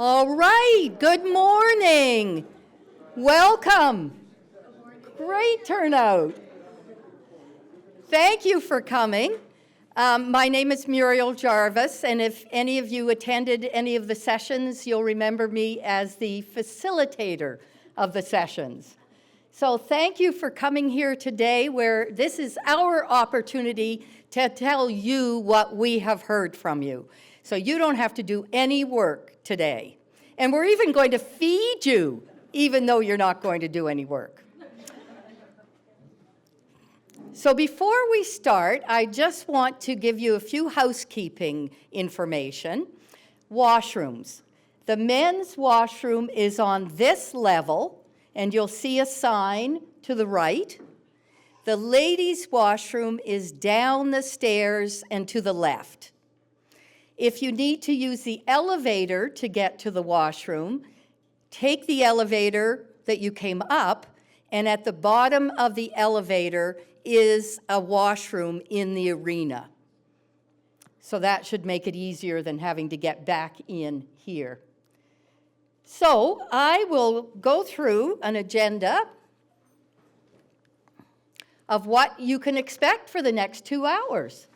All right, good morning. Welcome. Great turnout. Thank you for coming. My name is Muriel Jarvis, and if any of you attended any of the sessions, you'll remember me as the facilitator of the sessions. So thank you for coming here today, where this is our opportunity to tell you what we have heard from you. So you don't have to do any work today. And we're even going to feed you, even though you're not going to do any work. So before we start, I just want to give you a few housekeeping information. Washrooms. The men's washroom is on this level, and you'll see a sign to the right. The ladies' washroom is down the stairs and to the left. If you need to use the elevator to get to the washroom, take the elevator that you came up, and at the bottom of the elevator is a washroom in the arena. So that should make it easier than having to get back in here. So I will go through an agenda of what you can expect for the next 2 hours.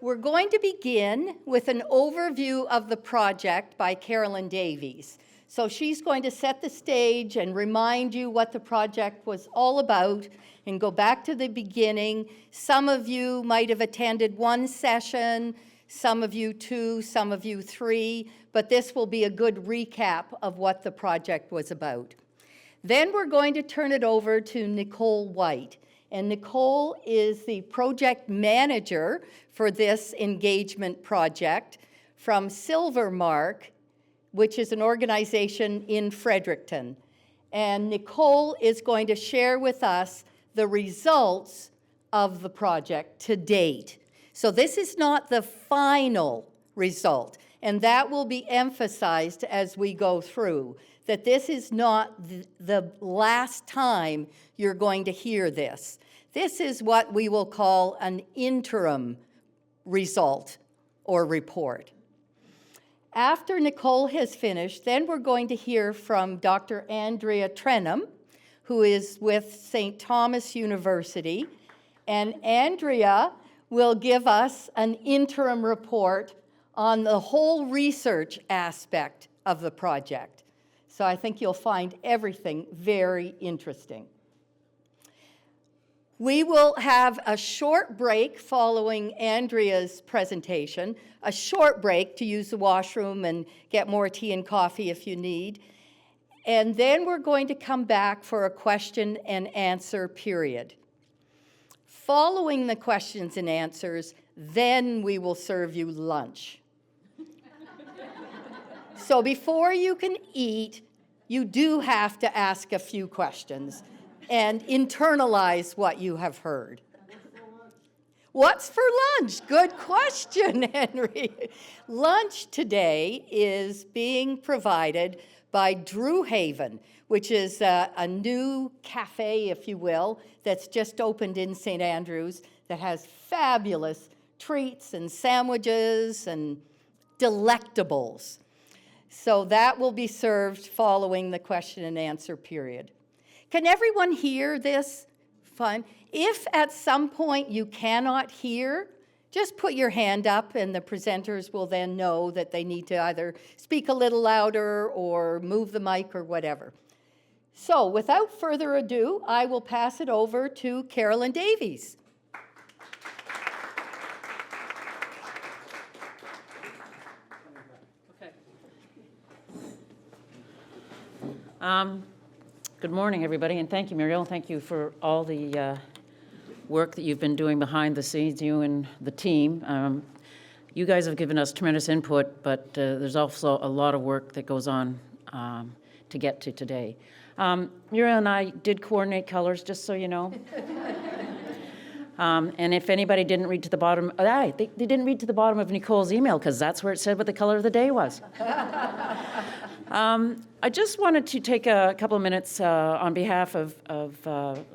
We're going to begin with an overview of the project by Carolyn Davies. So she's going to set the stage and remind you what the project was all about and go back to the beginning. Some of you might have attended one session, some of you 2, some of you 3, but this will be a good recap of what the project was about. Then we're going to turn it over to Nicole Whyte. And Nicole is the project manager for this engagement project from Silvermark, which is an organization in Fredericton. And Nicole is going to share with us the results of the project to date. So this is not the final result, and that will be emphasized as we go through, that this is not the last time you're going to hear this. This is what we will call an interim result or report. After Nicole has finished, then we're going to hear from Dr. Andrea Trenholm, who is with St. Thomas University, and Andrea will give us an interim report on the whole research aspect of the project. So I think you'll find everything very interesting. We will have a short break following Andrea's presentation, a short break to use the washroom and get more tea and coffee if you need. And then we're going to come back for a question and answer period. Following the questions and answers, then we will serve you lunch. So before you can eat, you do have to ask a few questions and internalize what you have heard. What's for lunch? Good question, Henry. Lunch today is being provided by Drew Haven, which is a new cafe, if you will, that's just opened in St. Andrews that has fabulous treats and sandwiches and delectables. So that will be served following the question and answer period. Can everyone hear this? Fun. If at some point you cannot hear, just put your hand up and the presenters will then know that they need to either speak a little louder or move the mic or whatever. So without further ado, I will pass it over to Carolyn Davies. Good morning, everybody, and thank you, Muriel. Thank you for all the work that you've been doing behind the scenes, you and the team. You guys have given us tremendous input, but there's also a lot of work that goes on to get to today. Muriel and I did coordinate colors, just so you know. And if anybody didn't read to the bottom, they didn't read to the bottom of Nicole's email, because that's where it said what the color of the day was. I just wanted to take a couple of minutes on behalf of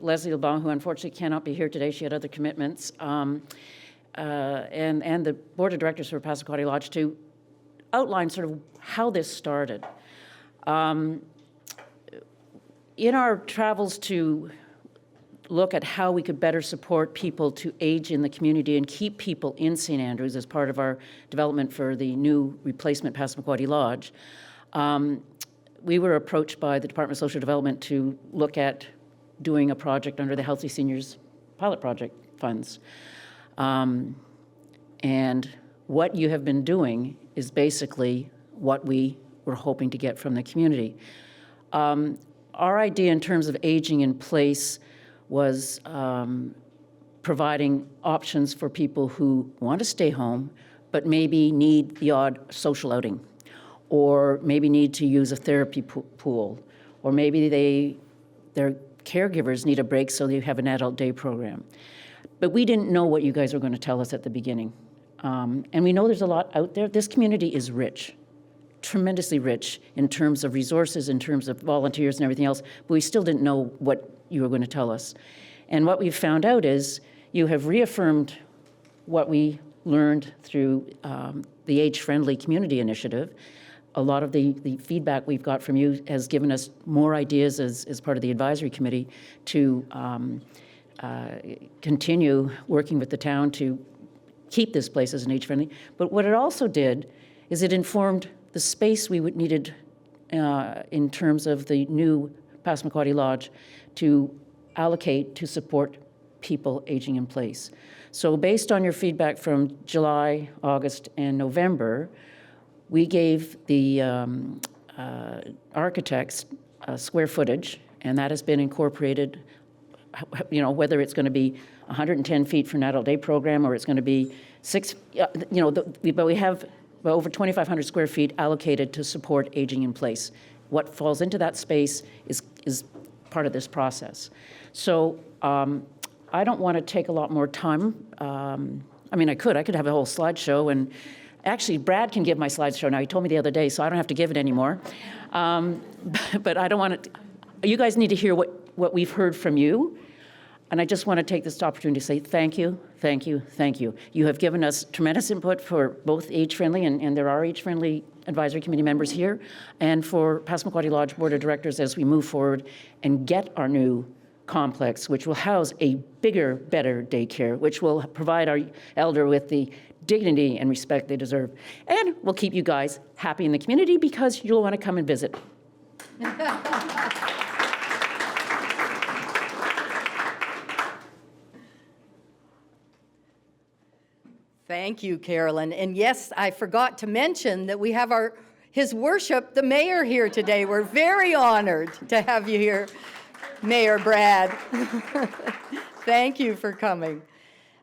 Leslie LeBon, who unfortunately cannot be here today. She had other commitments, and the board of directors for Passamaquoddy Lodge to outline sort of how this started. In our travels to look at how we could better support people to age in the community and keep people in St. Andrews as part of our development for the new replacement Passamaquoddy Lodge, we were approached by the Department of Social Development to look at doing a project under the Healthy Seniors Pilot Project funds. And what you have been doing is basically what we were hoping to get from the community. Our idea in terms of aging in place was providing options for people who want to stay home, but maybe need the odd social outing, or maybe need to use a therapy pool, or maybe their caregivers need a break, so they have an adult day program. But we didn't know what you guys were going to tell us at the beginning. And we know there's a lot out there. This community is rich, tremendously rich in terms of resources, in terms of volunteers and everything else, but we still didn't know what you were going to tell us. And what we've found out is you have reaffirmed what we learned through the Age-Friendly Community Initiative. A lot of the feedback we've got from you has given us more ideas as part of the advisory committee to continue working with the town to keep this place as an age-friendly. But what it also did is it informed the space we needed in terms of the new Passamaquoddy Lodge to allocate to support people aging in place. So based on your feedback from July, August, and November, we gave the architects square footage, and that has been incorporated, you know, whether it's going to be 110 feet for an adult day program or it's going to be 6, you know, but we have over 2,500 square feet allocated to support aging in place. What falls into that space is part of this process. So I don't want to take a lot more time. I mean, I could have a whole slideshow, and actually Brad can give my slideshow now. He told me the other day, so I don't have to give it anymore. But I don't want to, you guys need to hear what we've heard from you. And I just want to take this opportunity to say thank you, thank you, thank you. You have given us tremendous input for both age-friendly, and there are age-friendly advisory committee members here, and for Passamaquoddy Lodge Board of Directors as we move forward and get our new complex, which will house a bigger, better daycare, which will provide our elder with the dignity and respect they deserve. And will keep you guys happy in the community because you'll want to come and visit. Thank you, Carolyn. And yes, I forgot to mention that we have His Worship, the Mayor, here today. We're very honored to have you here, Mayor Brad. Thank you for coming.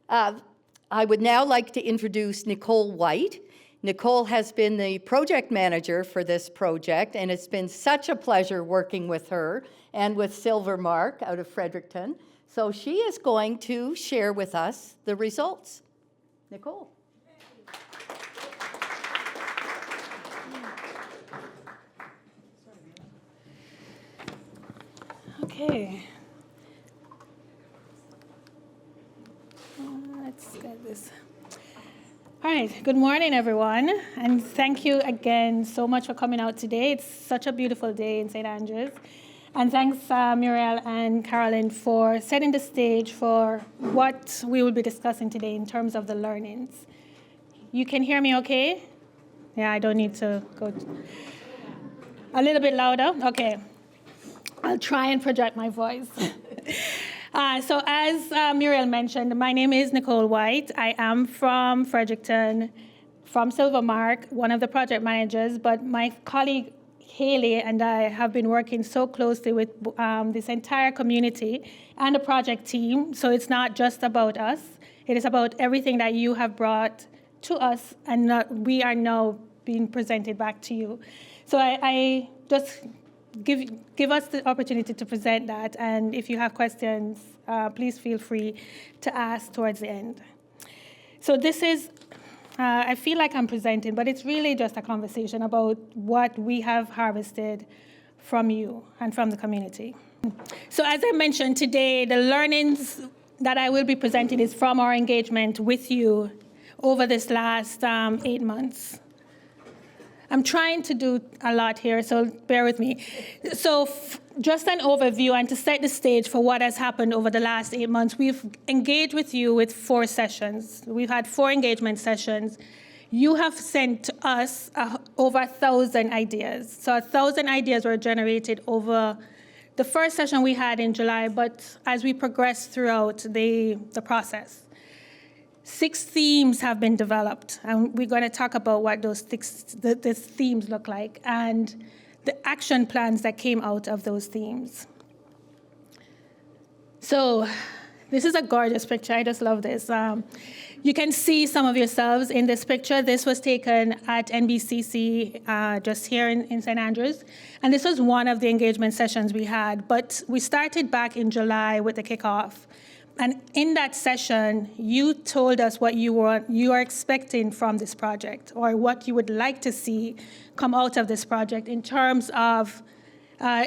I would now like to introduce Nicole Whyte. Nicole has been the project manager for this project, and it's been such a pleasure working with her and with Silvermark out of Fredericton. So she is going to share with us the results. Nicole. Okay. Let's get this. All right, good morning, everyone. And thank you again so much for coming out today. It's such a beautiful day in St. Andrews. And thanks, Muriel and Carolyn, for setting the stage for what we will be discussing today in terms of the learnings. You can hear me okay? Yeah, I don't need to go a little bit louder. Okay. I'll try and project my voice. So as Muriel mentioned, my name is Nicole Whyte. I am from Fredericton, from Silvermark, one of the project managers, but my colleague Haley and I have been working so closely with this entire community and the project team. So it's not just about us. It is about everything that you have brought to us and we are now being presented back to you. So I just give us the opportunity to present that. And if you have questions, please feel free to ask towards the end. So this is, I feel like I'm presenting, but it's really just a conversation about what we have harvested from you and from the community. So as I mentioned today, the learnings that I will be presenting is from our engagement with you over this last 8 months. I'm trying to do a lot here, so bear with me. So just an overview and to set the stage for what has happened over the last 8 months. We've engaged with you with 4 sessions. We've had 4 engagement sessions. You have sent to us over 1,000 ideas. So 1,000 ideas were generated over the first session we had in July, but as we progressed throughout the process. 6 themes have been developed, and we're going to talk about what those the themes look like and the action plans that came out of those themes. So this is a gorgeous picture. I just love this. You can see some of yourselves in this picture. This was taken at NBCC just here in St. Andrews. And this was one of the engagement sessions we had. But we started back in July with the kickoff. And in that session, you told us what you are expecting from this project, or what you would like to see come out of this project in terms of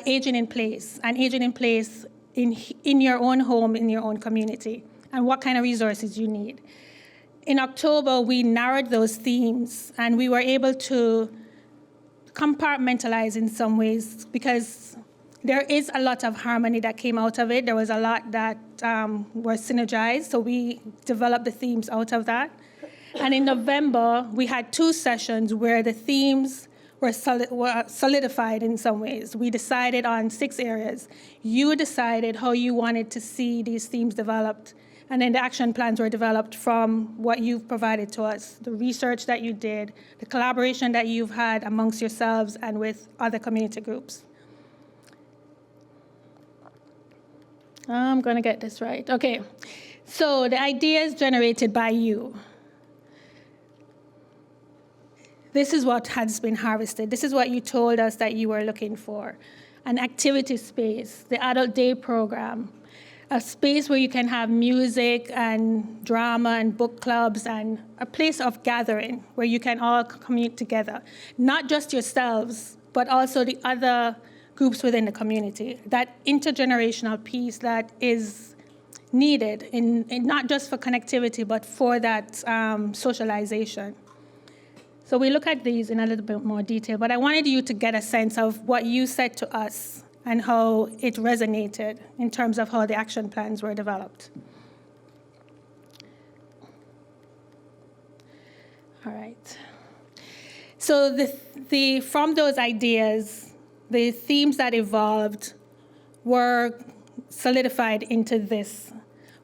aging in place, and aging in place in your own home, in your own community, and what kind of resources you need. In October, we narrowed those themes, and we were able to compartmentalize in some ways, because there is a lot of harmony that came out of it. There was a lot that were synergized, so we developed the themes out of that. And in November, we had 2 sessions where the themes were solidified in some ways. We decided on 6 areas. You decided how you wanted to see these themes developed, and then the action plans were developed from what you've provided to us, the research that you did, the collaboration that you've had amongst yourselves and with other community groups. I'm going to get this right. Okay, so the ideas generated by you. This is what has been harvested. This is what you told us that you were looking for. An activity space, the adult day program, a space where you can have music and drama and book clubs, and a place of gathering where you can all commute together. Not just yourselves, but also the other groups within the community. That intergenerational piece that is needed, in not just for connectivity, but for that socialization. So we look at these in a little bit more detail, but I wanted you to get a sense of what you said to us and how it resonated in terms of how the action plans were developed. All right. So from those ideas, the themes that evolved were solidified into this.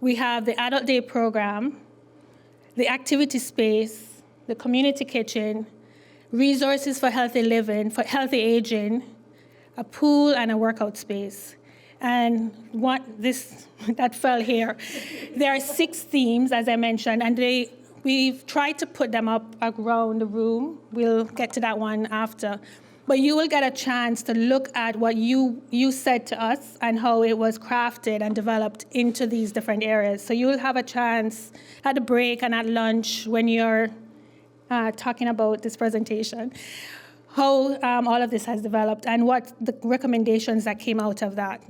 We have the adult day program, the activity space, the community kitchen, resources for healthy living, for healthy aging, a pool and a workout space. And that fell here. There are 6 themes, as I mentioned, and we've tried to put them up around the room. We'll get to that one after. But you will get a chance to look at what you said to us and how it was crafted and developed into these different areas. So you'll have a chance at the break and at lunch when you're talking about this presentation, how all of this has developed and what the recommendations that came out of that.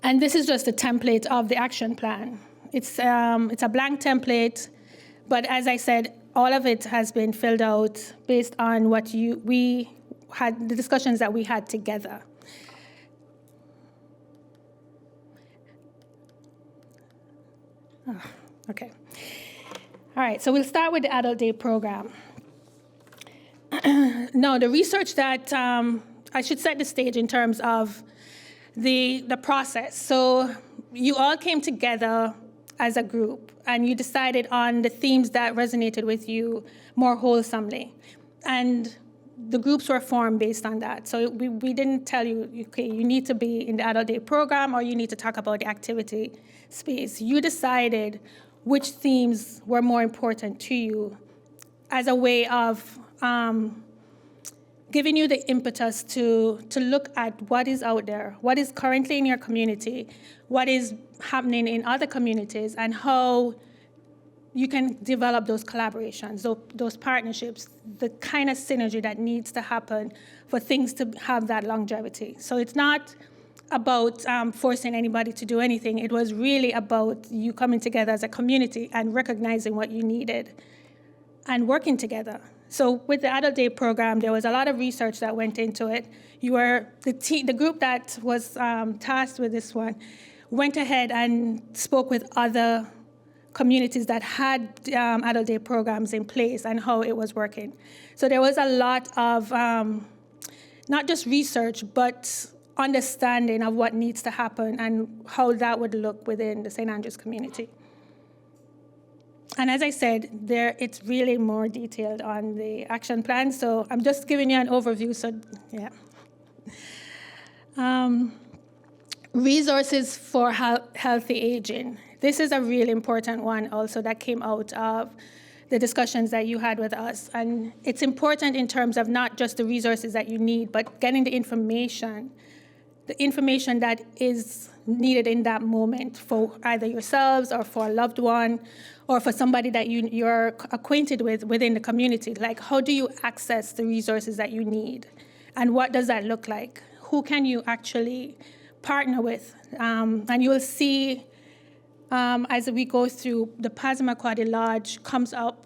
And this is just a template of the action plan. It's a blank template, but as I said, all of it has been filled out based on what we had, the discussions that we had together. Okay. All right, so we'll start with the adult day program. No, the research that, I should set the stage in terms of the process. So you all came together as a group, and you decided on the themes that resonated with you more wholesomely. And the groups were formed based on that. So we didn't tell you, okay, you need to be in the adult day program or you need to talk about the activity space. You decided which themes were more important to you as a way of giving you the impetus to look at what is out there, what is currently in your community, what is happening in other communities, and how you can develop those collaborations, those partnerships, the kind of synergy that needs to happen for things to have that longevity. So it's not about forcing anybody to do anything. It was really about you coming together as a community and recognizing what you needed and working together. So with the Adult Day program, there was a lot of research that went into it. The group that was tasked with this one went ahead and spoke with other communities that had Adult Day programs in place and how it was working. So there was a lot of not just research, but understanding of what needs to happen and how that would look within the St. Andrews community. And as I said, it's really more detailed on the action plan, so I'm just giving you an overview, so yeah. Resources for healthy aging. This is a really important one also that came out of the discussions that you had with us. And it's important in terms of not just the resources that you need, but getting the information that is needed in that moment for either yourselves or for a loved one or for somebody that you're acquainted with within the community. Like, how do you access the resources that you need? And what does that look like? Who can you actually partner with? And you'll see as we go through, the Passamaquoddy Lodge comes up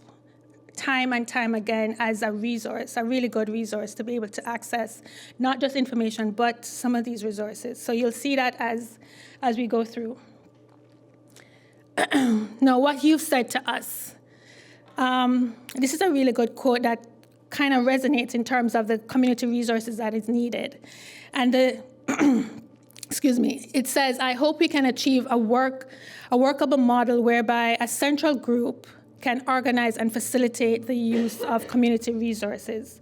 time and time again as a resource, a really good resource to be able to access not just information, but some of these resources. So you'll see that as we go through. Now, what you've said to us, this is a really good quote that kind of resonates in terms of the community resources that is needed. And excuse me, it says, I hope we can achieve a workable model whereby a central group can organize and facilitate the use of community resources.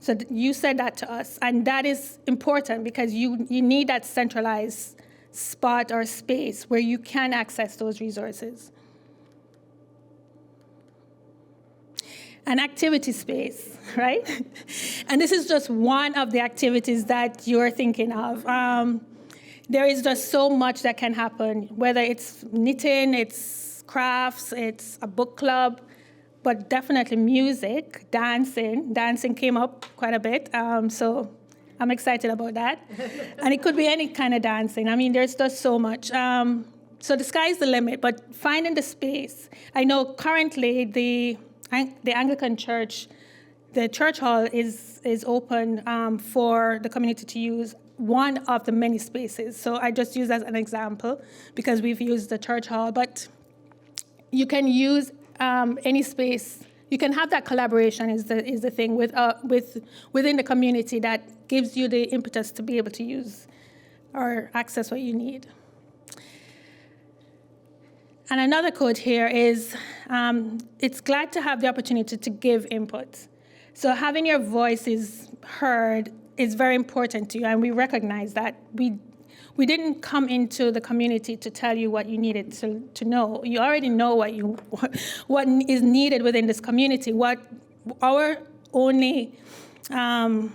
So you said that to us, and that is important because you need that centralized spot or space where you can access those resources. An activity space, right? And this is just one of the activities that you're thinking of. There is just so much that can happen, whether it's knitting, it's crafts, it's a book club, but definitely music, dancing. Dancing came up quite a bit, so I'm excited about that. And it could be any kind of dancing. I mean, there's just so much. So the sky's the limit, but finding the space. I know currently the Anglican Church, the church hall is open for the community to use one of the many spaces. So I just use that as an example because we've used the church hall, but you can use any space. You can have that collaboration is the thing within the community that gives you the impetus to be able to use or access what you need. And another quote here is, it's glad to have the opportunity to give input. So having your voices heard is very important to you, and we recognize that. We didn't come into the community to tell you what you needed to know. You already know what is needed within this community. What our only, well,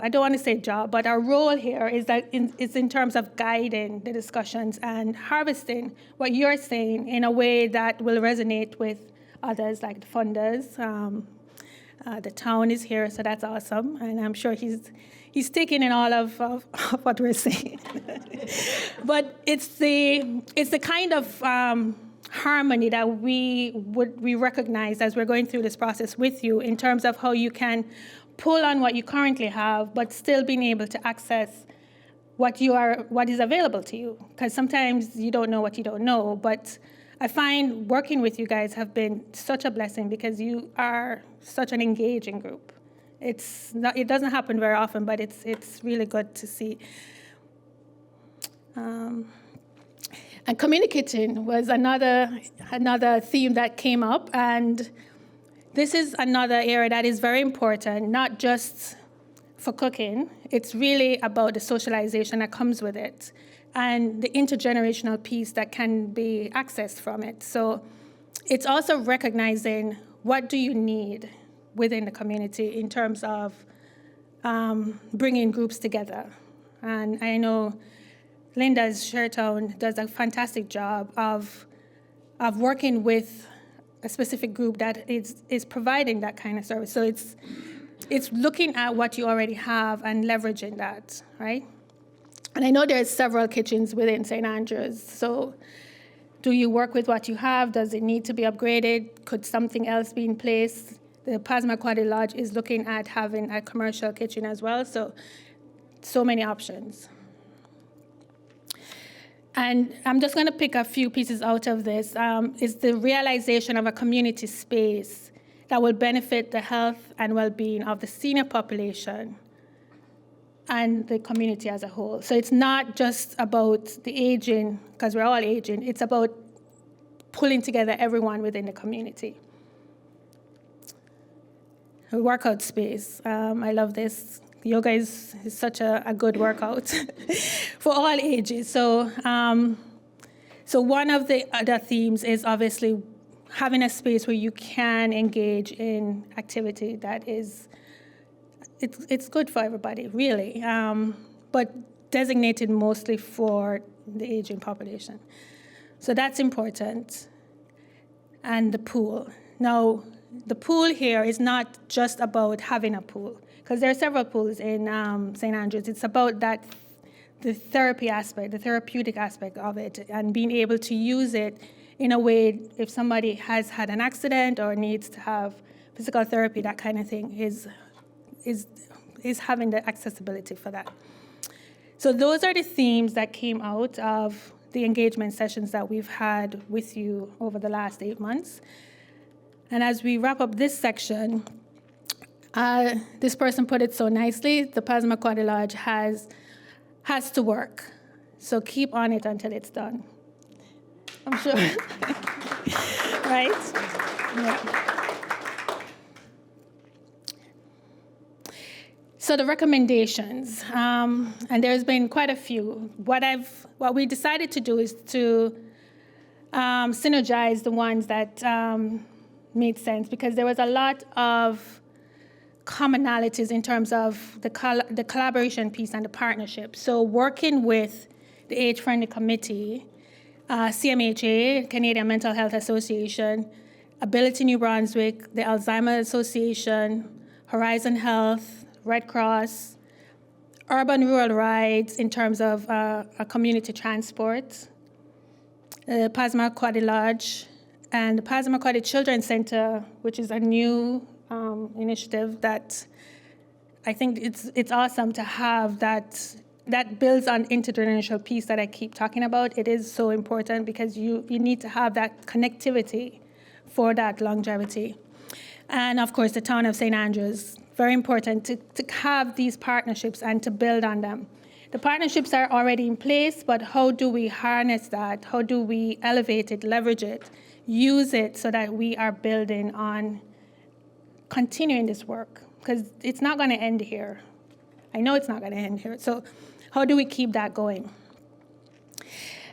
I don't want to say job, but our role here is that is in terms of guiding the discussions and harvesting what you're saying in a way that will resonate with others, like the funders. The town is here, so that's awesome, and I'm sure he's taking in all of what we're saying. But it's the kind of harmony that we recognize as we're going through this process with you in terms of how you can pull on what you currently have, but still being able to access what is available to you. Because sometimes you don't know what you don't know, but I find working with you guys have been such a blessing because you are such an engaging group. It doesn't happen very often, but it's really good to see. And communicating was another theme that came up, and this is another area that is very important, not just for cooking. It's really about the socialization that comes with it and the intergenerational piece that can be accessed from it. So it's also recognizing what do you need within the community in terms of bringing groups together. And I know Linda's Shertown does a fantastic job of working with a specific group that is providing that kind of service. So it's looking at what you already have and leveraging that, right? And I know there's several kitchens within St. Andrews, so Do you work with what you have? Does it need to be upgraded? Could something else be in place? The Passamaquoddy Lodge is looking at having a commercial kitchen as well, so many options. And I'm just going to pick a few pieces out of this. Is the realization of a community space that will benefit the health and well-being of the senior population and the community as a whole. So it's not just about the aging, because we're all aging, it's about pulling together everyone within the community. A workout space, I love this. Yoga is such a good workout for all ages. So one of the other themes is obviously having a space where you can engage in activity that is, it's good for everybody, really, but designated mostly for the aging population. So that's important. And the pool. Now, the pool here is not just about having a pool, because there are several pools in St. Andrews. It's about the therapy aspect, the therapeutic aspect of it, and being able to use it in a way, if somebody has had an accident or needs to have physical therapy, that kind of thing, is having the accessibility for that. So those are the themes that came out of the engagement sessions that we've had with you over the last 8 months. And as we wrap up this section, this person put it so nicely, the Passamaquoddy Lodge has to work. So keep on it until it's done. I'm sure. Right? Yeah. So the recommendations, and there's been quite a few. What we decided to do is to synergize the ones that made sense, because there was a lot of commonalities in terms of the collaboration piece and the partnership. So working with the Age-Friendly Committee, CMHA, Canadian Mental Health Association, Ability New Brunswick, the Alzheimer's Association, Horizon Health, Red Cross, urban-rural rides in terms of a community transport, the Passamaquoddy Lodge, and the Passamaquoddy Children's Center, which is a new initiative that I think it's awesome to have that builds on intergenerational piece that I keep talking about. It is so important because you need to have that connectivity for that longevity. And of course, the town of St. Andrews, very important to have these partnerships and to build on them. The partnerships are already in place, but how do we harness that? How do we elevate it, leverage it, use it so that we are building on continuing this work? Because it's not going to end here. I know it's not going to end here. So how do we keep that going?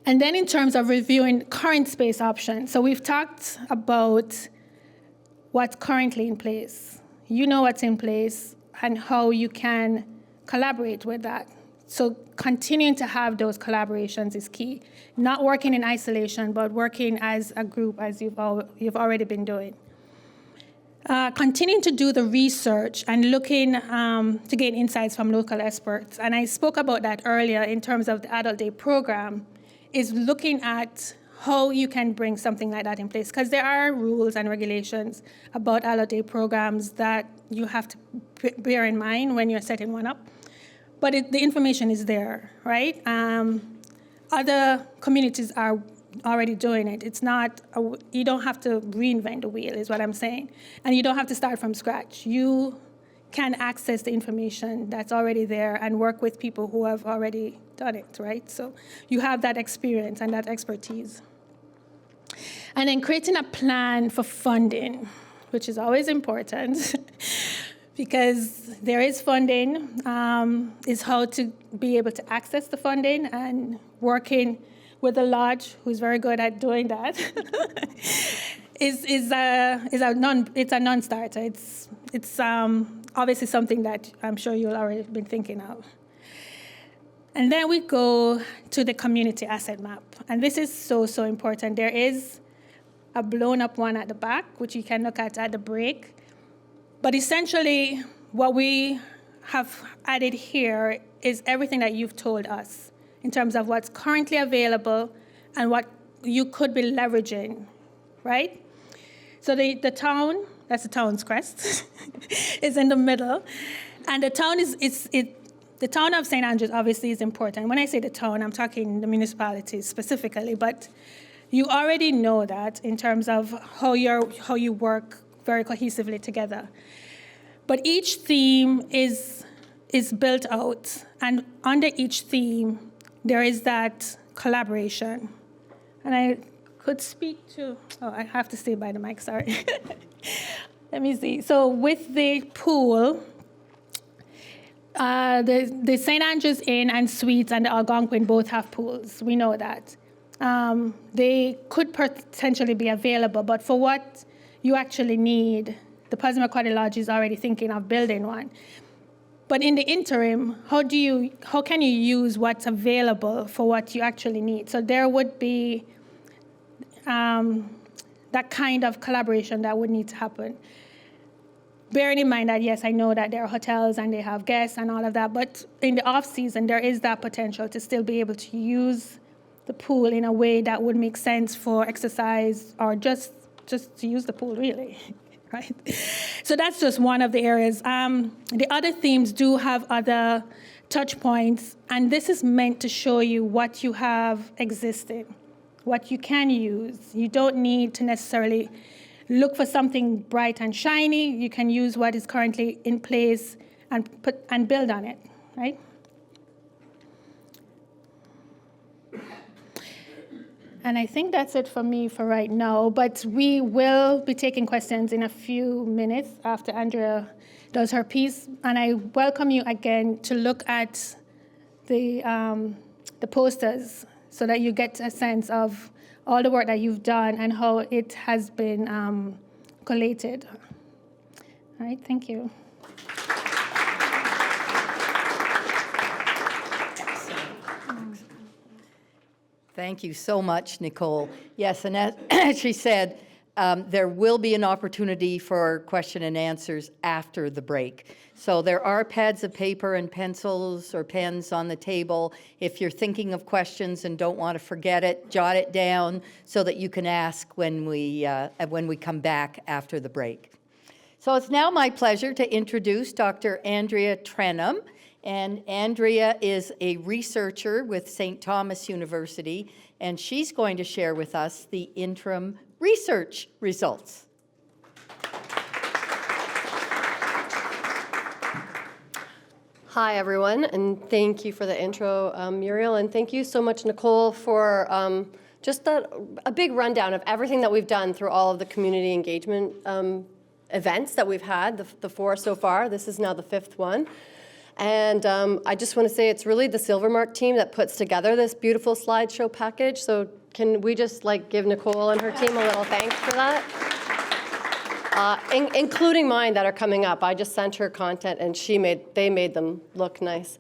And then in terms of reviewing current space options, so we've talked about what's currently in place. You know what's in place and how you can collaborate with that. So continuing to have those collaborations is key. Not working in isolation, but working as a group, as you've already been doing. Continuing to do the research and looking to gain insights from local experts. And I spoke about that earlier in terms of the Adult Day program, is looking at how you can bring something like that in place. Because there are rules and regulations about Adult Day programs that you have to bear in mind when you're setting one up. But the information is there, right? Other communities are already doing it. It's not, you don't have to reinvent the wheel, is what I'm saying. And you don't have to start from scratch. You can access the information that's already there and work with people who have already done it, right? So you have that experience and that expertise. And then creating a plan for funding, which is always important. Because there is funding, is how to be able to access the funding, and working with the lodge, who's very good at doing that, it's a non-starter. It's obviously something that I'm sure you'll already been thinking of. And then we go to the community asset map, and this is so important. There is a blown up one at the back, which you can look at the break. But essentially, what we have added here is everything that you've told us in terms of what's currently available and what you could be leveraging, right? So the town, that's the town's crest, is in the middle. And the town the town of St. Andrews obviously is important. When I say the town, I'm talking the municipalities specifically, but you already know that in terms of how you work very cohesively together. But each theme is built out, and under each theme, there is that collaboration. And I could speak to, I have to stay by the mic, sorry. Let me see. So with the pool, the St. Andrews Inn and Suites and the Algonquin both have pools. We know that. They could potentially be available, but for what you actually need, the Passamaquoddy Lodge is already thinking of building one. But in the interim, how can you use what's available for what you actually need? So there would be that kind of collaboration that would need to happen. Bearing in mind that, yes, I know that there are hotels and they have guests and all of that, but in the off-season, there is that potential to still be able to use the pool in a way that would make sense for exercise or just to use the pool, really, right? So that's just one of the areas. The other themes do have other touch points, and this is meant to show you what you have existing, what you can use. You don't need to necessarily look for something bright and shiny. You can use what is currently in place and build on it, right? And I think that's it for me for right now, but we will be taking questions in a few minutes after Andrea does her piece. And I welcome you again to look at the posters so that you get a sense of all the work that you've done and how it has been collated. All right, thank you. Thank you so much, Nicole. Yes, and as she said, there will be an opportunity for question and answers after the break. So there are pads of paper and pencils or pens on the table. If you're thinking of questions and don't want to forget it, jot it down so that you can ask when we come back after the break. So it's now my pleasure to introduce Dr. Andrea Trenholm. And Andrea is a researcher with St. Thomas University, and she's going to share with us the interim research results. Hi, everyone, and thank you for the intro, Muriel, and thank you so much, Nicole, for just a big rundown of everything that we've done through all of the community engagement events that we've had, the 4 so far. This is now the 5th one. And I just want to say it's really the Silvermark team that puts together this beautiful slideshow package. So can we just give Nicole and her team a little thanks for that? Including mine that are coming up. I just sent her content and they made them look nice.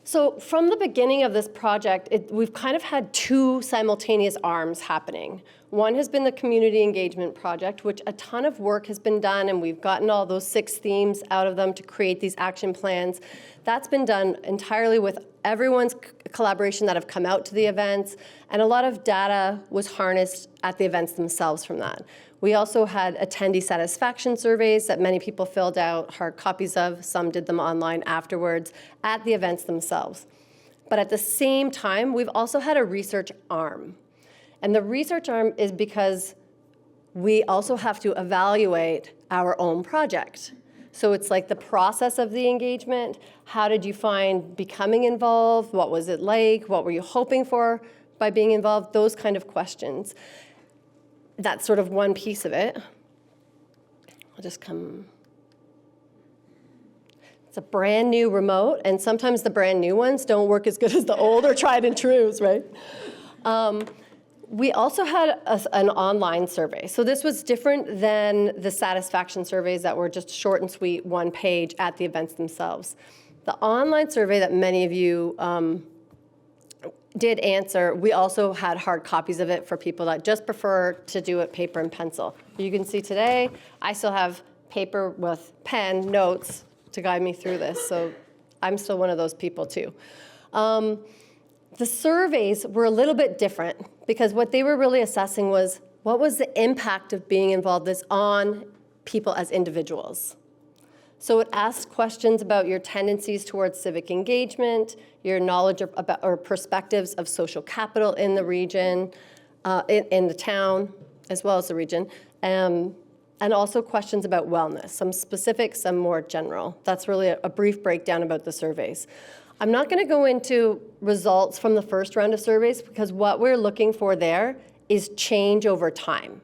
So from the beginning of this project, we've kind of had 2 simultaneous arms happening. One has been the community engagement project, which a ton of work has been done, and we've gotten all those 6 themes out of them to create these action plans. That's been done entirely with everyone's collaboration that have come out to the events, and a lot of data was harnessed at the events themselves from that. We also had attendee satisfaction surveys that many people filled out, hard copies of. Some did them online afterwards at the events themselves. But at the same time, we've also had a research arm. And the research arm is because we also have to evaluate our own project. So it's like the process of the engagement. How did you find becoming involved? What was it like? What were you hoping for by being involved? Those kind of questions. That's sort of one piece of it. I'll just come. It's a brand new remote, and sometimes the brand new ones don't work as good as the old or tried and trues, right? We also had an online survey. So this was different than the satisfaction surveys that were just short and sweet, 1 page at the events themselves. The online survey that many of you did answer, we also had hard copies of it for people that just prefer to do it paper and pencil. You can see today, I still have paper with pen, notes to guide me through this. So I'm still one of those people too. The surveys were a little bit different because what they were really assessing was what was the impact of being involved on people as individuals. So it asked questions about your tendencies towards civic engagement, your knowledge about or perspectives of social capital in the region, in the town, as well as the region, and also questions about wellness, some specific, some more general. That's really a brief breakdown about the surveys. I'm not going to go into results from the first round of surveys because what we're looking for there is change over time.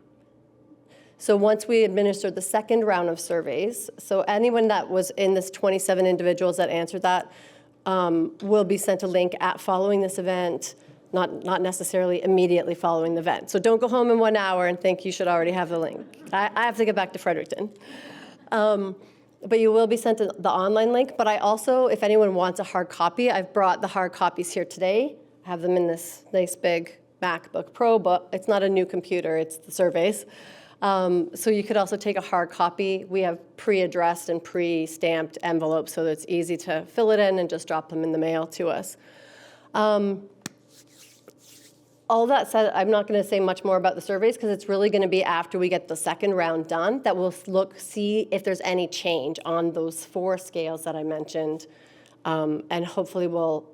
So once we administered the second round of surveys, so anyone that was in this 27 individuals that answered that will be sent a link following this event, not necessarily immediately following the event. So don't go home in 1 hour and think you should already have the link. I have to get back to Fredericton. But you will be sent the online link. But I also, if anyone wants a hard copy, I've brought the hard copies here today. I have them in this nice big MacBook Pro, but it's not a new computer, it's the surveys. So you could also take a hard copy. We have pre-addressed and pre-stamped envelopes so that it's easy to fill it in and just drop them in the mail to us. All that said, I'm not going to say much more about the surveys because it's really going to be after we get the second round done that we'll see if there's any change on those 4 scales that I mentioned, and hopefully we'll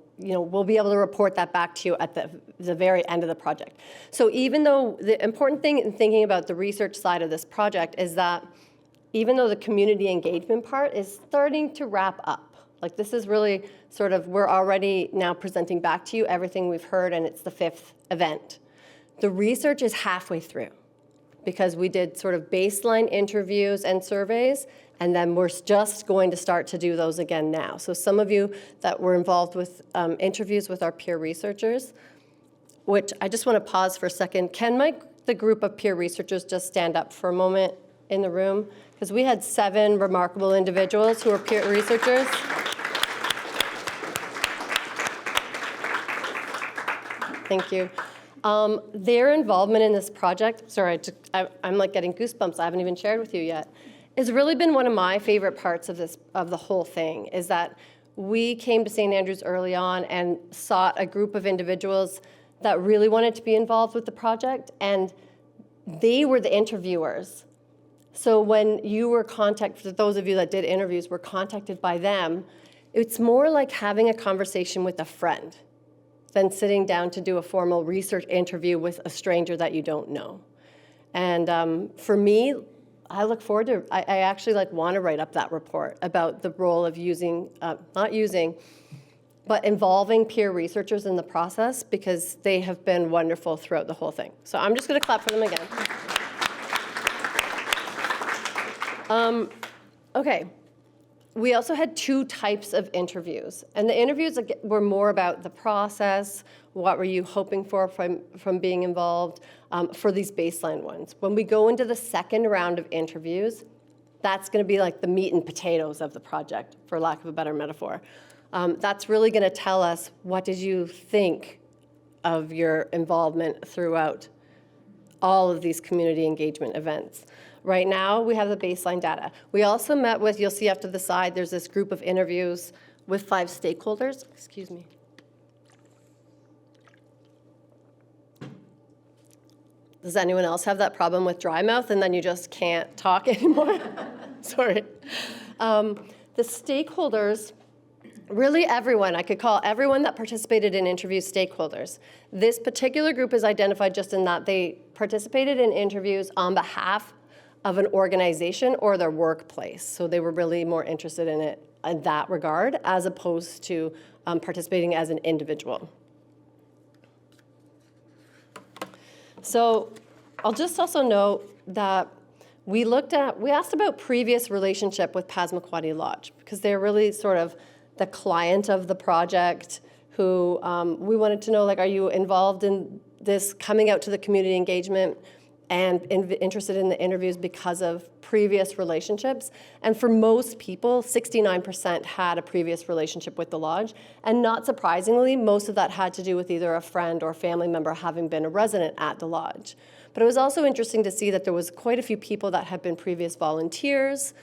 be able to report that back to you at the very end of the project. So even though the important thing in thinking about the research side of this project is that even though the community engagement part is starting to wrap up, like this is really sort of, we're already now presenting back to you everything we've heard, and it's the 5th event. The research is halfway through because we did sort of baseline interviews and surveys, and then we're just going to start to do those again now. So some of you that were involved with interviews with our peer researchers, which I just want to pause for a second. Can the group of peer researchers just stand up for a moment in the room? Because we had 7 remarkable individuals who were peer researchers. Thank you. Their involvement in this project, sorry, I'm like getting goosebumps, I haven't even shared with you yet, has really been one of my favorite parts of the whole thing, is that we came to St. Andrews early on and sought a group of individuals that really wanted to be involved with the project, and they were the interviewers. So when you were contacted, for those of you that did interviews, were contacted by them, it's more like having a conversation with a friend than sitting down to do a formal research interview with a stranger that you don't know. And for me, I look forward to, I actually want to write up that report about the role of but involving peer researchers in the process, because they have been wonderful throughout the whole thing. So I'm just going to clap for them again. Okay. We also had 2 types of interviews, and the interviews were more about the process, what were you hoping for from being involved, for these baseline ones. When we go into the second round of interviews, that's going to be like the meat and potatoes of the project, for lack of a better metaphor. That's really going to tell us, what did you think of your involvement throughout all of these community engagement events. Right now, we have the baseline data. We also met with, you'll see off to the side, there's this group of interviews with 5 stakeholders. Excuse me. Does anyone else have that problem with dry mouth and then you just can't talk anymore? Sorry. The stakeholders, really everyone, I could call everyone that participated in interviews stakeholders. This particular group is identified just in that they participated in interviews on behalf of an organization or their workplace. So they were really more interested in it in that regard, as opposed to participating as an individual. So I'll just also note that we asked about previous relationship with Passamaquoddy Lodge, because they're really sort of the client of the project who we wanted to know, like, are you involved in this, coming out to the community engagement and interested in the interviews because of previous relationships? And for most people, 69% had a previous relationship with the lodge. And not surprisingly, most of that had to do with either a friend or family member having been a resident at the lodge. But it was also interesting to see that there was quite a few people that had been previous volunteers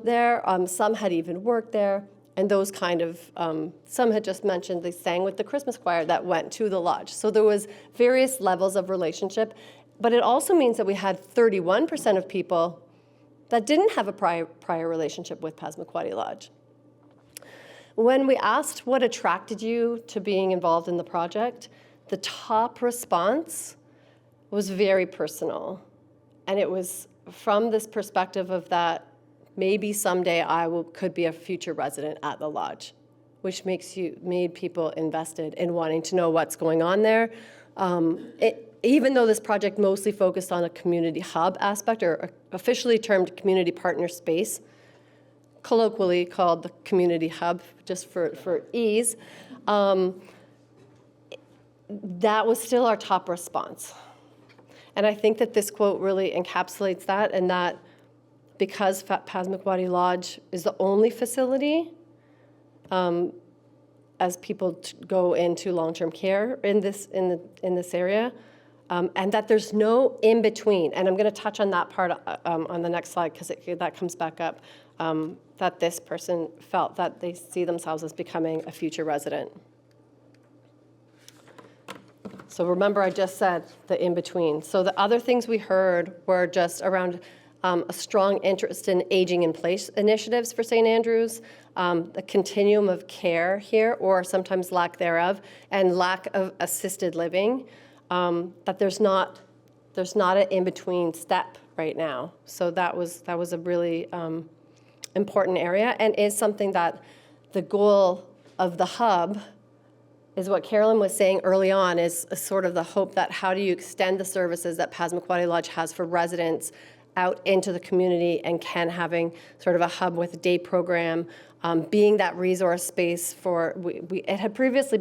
there. Some had even worked there. and those kind of, some had just mentioned they sang with the Christmas choir that went to the lodge. So there was various levels of relationship, but it also means that we had 31% of people that didn't have a prior relationship with Passamaquoddy Lodge. When we asked what attracted you to being involved in the project, the top response was very personal. And it was from this perspective of that maybe someday could be a future resident at the lodge, which made people invested in wanting to know what's going on there. Even though this project mostly focused on a community hub aspect, or officially termed community partner space, colloquially called the community hub, just for ease, that was still our top response. And I think that this quote really encapsulates that, and that because Passamaquoddy Lodge is the only facility as people go into long-term care in this area, and that there's no in-between. And I'm going to touch on that part on the next slide, because that comes back up, that this person felt that they see themselves as becoming a future resident. So remember, I just said the in-between. So the other things we heard were just around a strong interest in aging in place initiatives for St. Andrews, the continuum of care here, or sometimes lack thereof, and lack of assisted living, that there's not an in-between step right now. So that was a really important area, and is something that the goal of the hub is what Carolyn was saying early on, is sort of the hope that how do you extend the services that Passamaquoddy Lodge has for residents out into the community, and having sort of a hub with a day program, being that resource space for, it had previously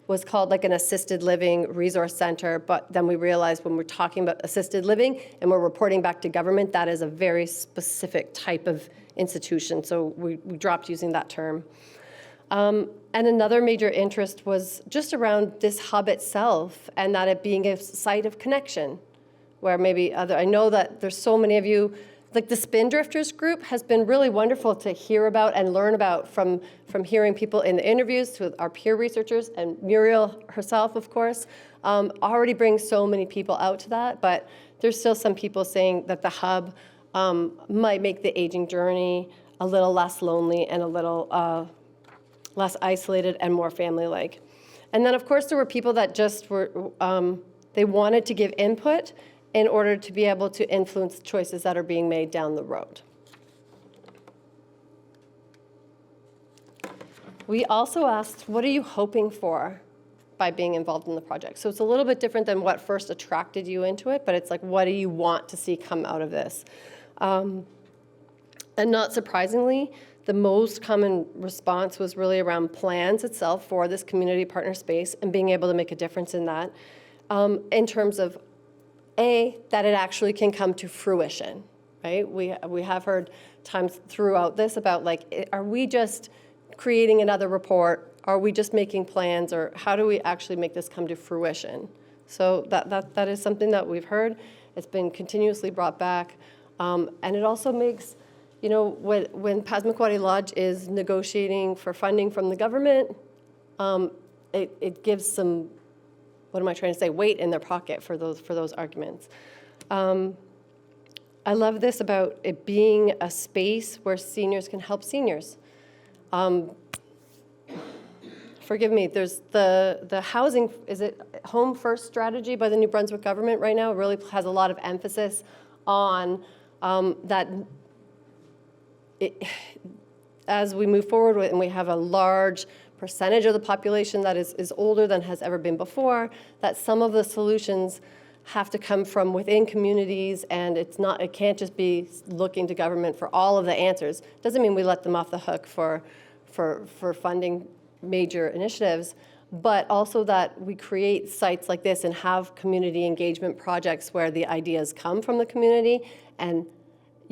was called like an assisted living resource center, but then we realized when we're talking about assisted living and we're reporting back to government, that is a very specific type of institution, so we dropped using that term. And another major interest was just around this hub itself, and that it being a site of connection, where maybe I know that there's so many of you, like the Spindrifters group has been really wonderful to hear about and learn about from hearing people in the interviews to our peer researchers, and Muriel herself, of course, already brings so many people out to that, but there's still some people saying that the hub might make the aging journey a little less lonely and a little less isolated and more family-like. And then, of course, there were people that just were, they wanted to give input in order to be able to influence choices that are being made down the road. We also asked, what are you hoping for by being involved in the project? So it's a little bit different than what first attracted you into it, but it's like, what do you want to see come out of this? And not surprisingly, the most common response was really around plans itself for this community partner space and being able to make a difference in that, in terms of, that it actually can come to fruition, right? We have heard times throughout this about, like, are we just creating another report? Are we just making plans? Or how do we actually make this come to fruition? So that is something that we've heard. It's been continuously brought back. And it also makes, you know, when Passamaquoddy Lodge is negotiating for funding from the government, it gives some, what am I trying to say, weight in their pocket for those arguments. I love this about it being a space where seniors can help seniors. Forgive me, there's the housing, is it Home First strategy by the New Brunswick government right now, really has a lot of emphasis on that as we move forward with, and we have a large percentage of the population that is older than has ever been before, that some of the solutions have to come from within communities, and it can't just be looking to government for all of the answers. Doesn't mean we let them off the hook for funding major initiatives, but also that we create sites like this and have community engagement projects where the ideas come from the community, and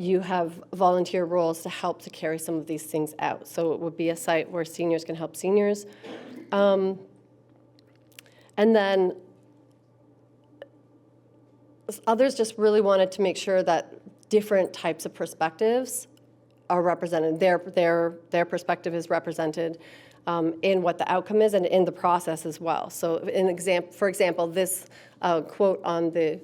you have volunteer roles to help to carry some of these things out. So it would be a site where seniors can help seniors. And then others just really wanted to make sure that different types of perspectives are represented. Their perspective is represented in what the outcome is and in the process as well. So for example, this quote on the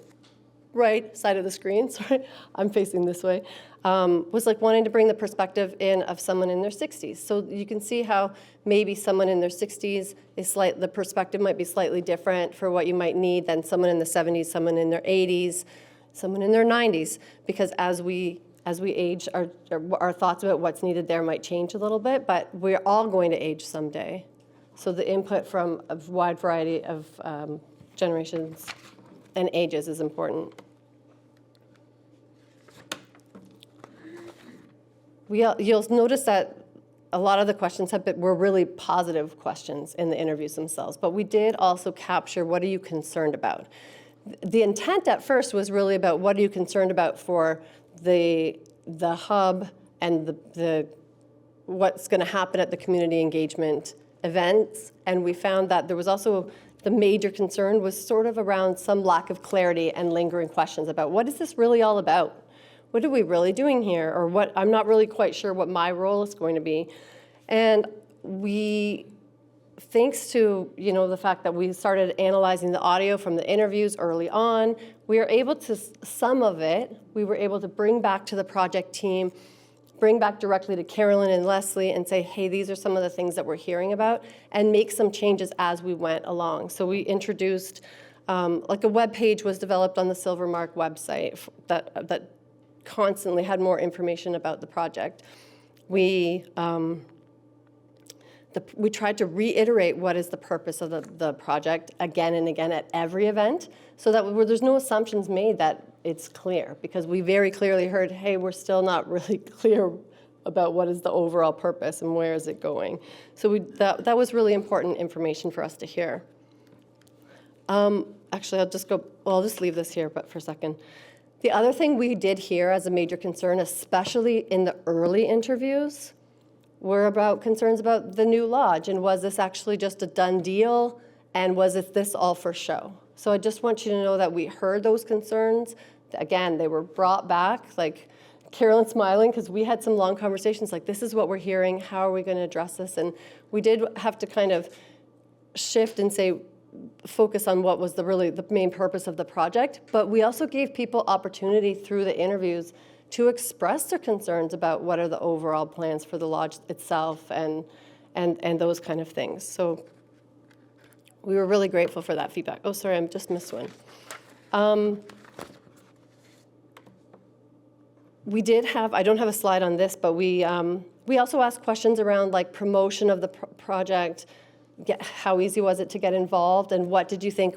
right side of the screen, sorry, I'm facing this way, was like wanting to bring the perspective in of someone in their 60s. So you can see how maybe someone in their 60s the perspective might be slightly different for what you might need than someone in the 70s, someone in their 80s, someone in their 90s, because as we age, our thoughts about what's needed there might change a little bit, but we're all going to age someday. So the input from a wide variety of generations and ages is important. You'll notice that a lot of the questions were really positive questions in the interviews themselves, but we did also capture what are you concerned about. The intent at first was really about what are you concerned about for the hub and the what's going to happen at the community engagement events, and we found that there was also the major concern was sort of around some lack of clarity and lingering questions about what is this really all about? What are we really doing here? Or what, I'm not really quite sure what my role is going to be. And thanks to the fact that we started analyzing the audio from the interviews early on, we were able to, some of it, we were able to bring back to the project team, bring back directly to Carolyn and Leslie and say, hey, these are some of the things that we're hearing about, and make some changes as we went along. So we introduced, like a web page was developed on the Silvermark website that constantly had more information about the project. We tried to reiterate what is the purpose of the project again and again at every event, so that there's no assumptions made that it's clear, because we very clearly heard, hey, we're still not really clear about what is the overall purpose and where is it going. So that was really important information for us to hear. Actually, I'll just leave this here but for a second. The other thing we did hear as a major concern, especially in the early interviews, were about concerns about the new lodge, and was this actually just a done deal, and was this all for show? So I just want you to know that we heard those concerns. Again, they were brought back, like Carolyn smiling, because we had some long conversations like, this is what we're hearing, how are we going to address this? And we did have to kind of shift and say, focus on what was the main purpose of the project, but we also gave people opportunity through the interviews to express their concerns about what are the overall plans for the lodge itself and those kind of things. So we were really grateful for that feedback. Oh, sorry, I just missed one. We did have, I don't have a slide on this, but we also asked questions around like promotion of the project, how easy was it to get involved, and what did you think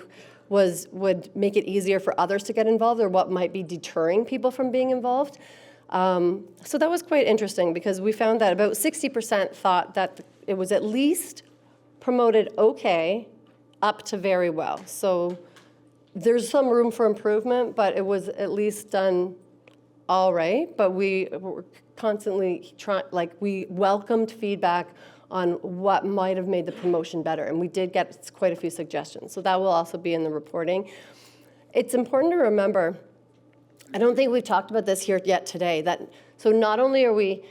would make it easier for others to get involved, or what might be deterring people from being involved. So that was quite interesting, because we found that about 60% thought that it was at least promoted okay up to very well. So there's some room for improvement, but it was at least done all right. But we were constantly we welcomed feedback on what might have made the promotion better. And we did get quite a few suggestions. So that will also be in the reporting. It's important to remember, I don't think we've talked about this here yet today, so not only are we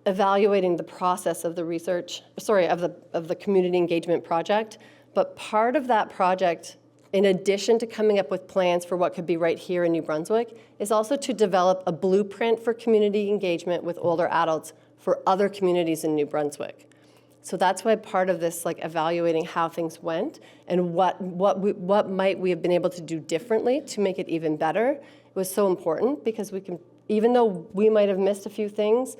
evaluating the process of the research, of the community engagement project, but part of that project, in addition to coming up with plans for what could be right here in New Brunswick, is also to develop a blueprint for community engagement with older adults for other communities in New Brunswick. So that's why part of this, evaluating how things went and what might we have been able to do differently to make it even better, was so important, because we can, even though we might have missed a few things,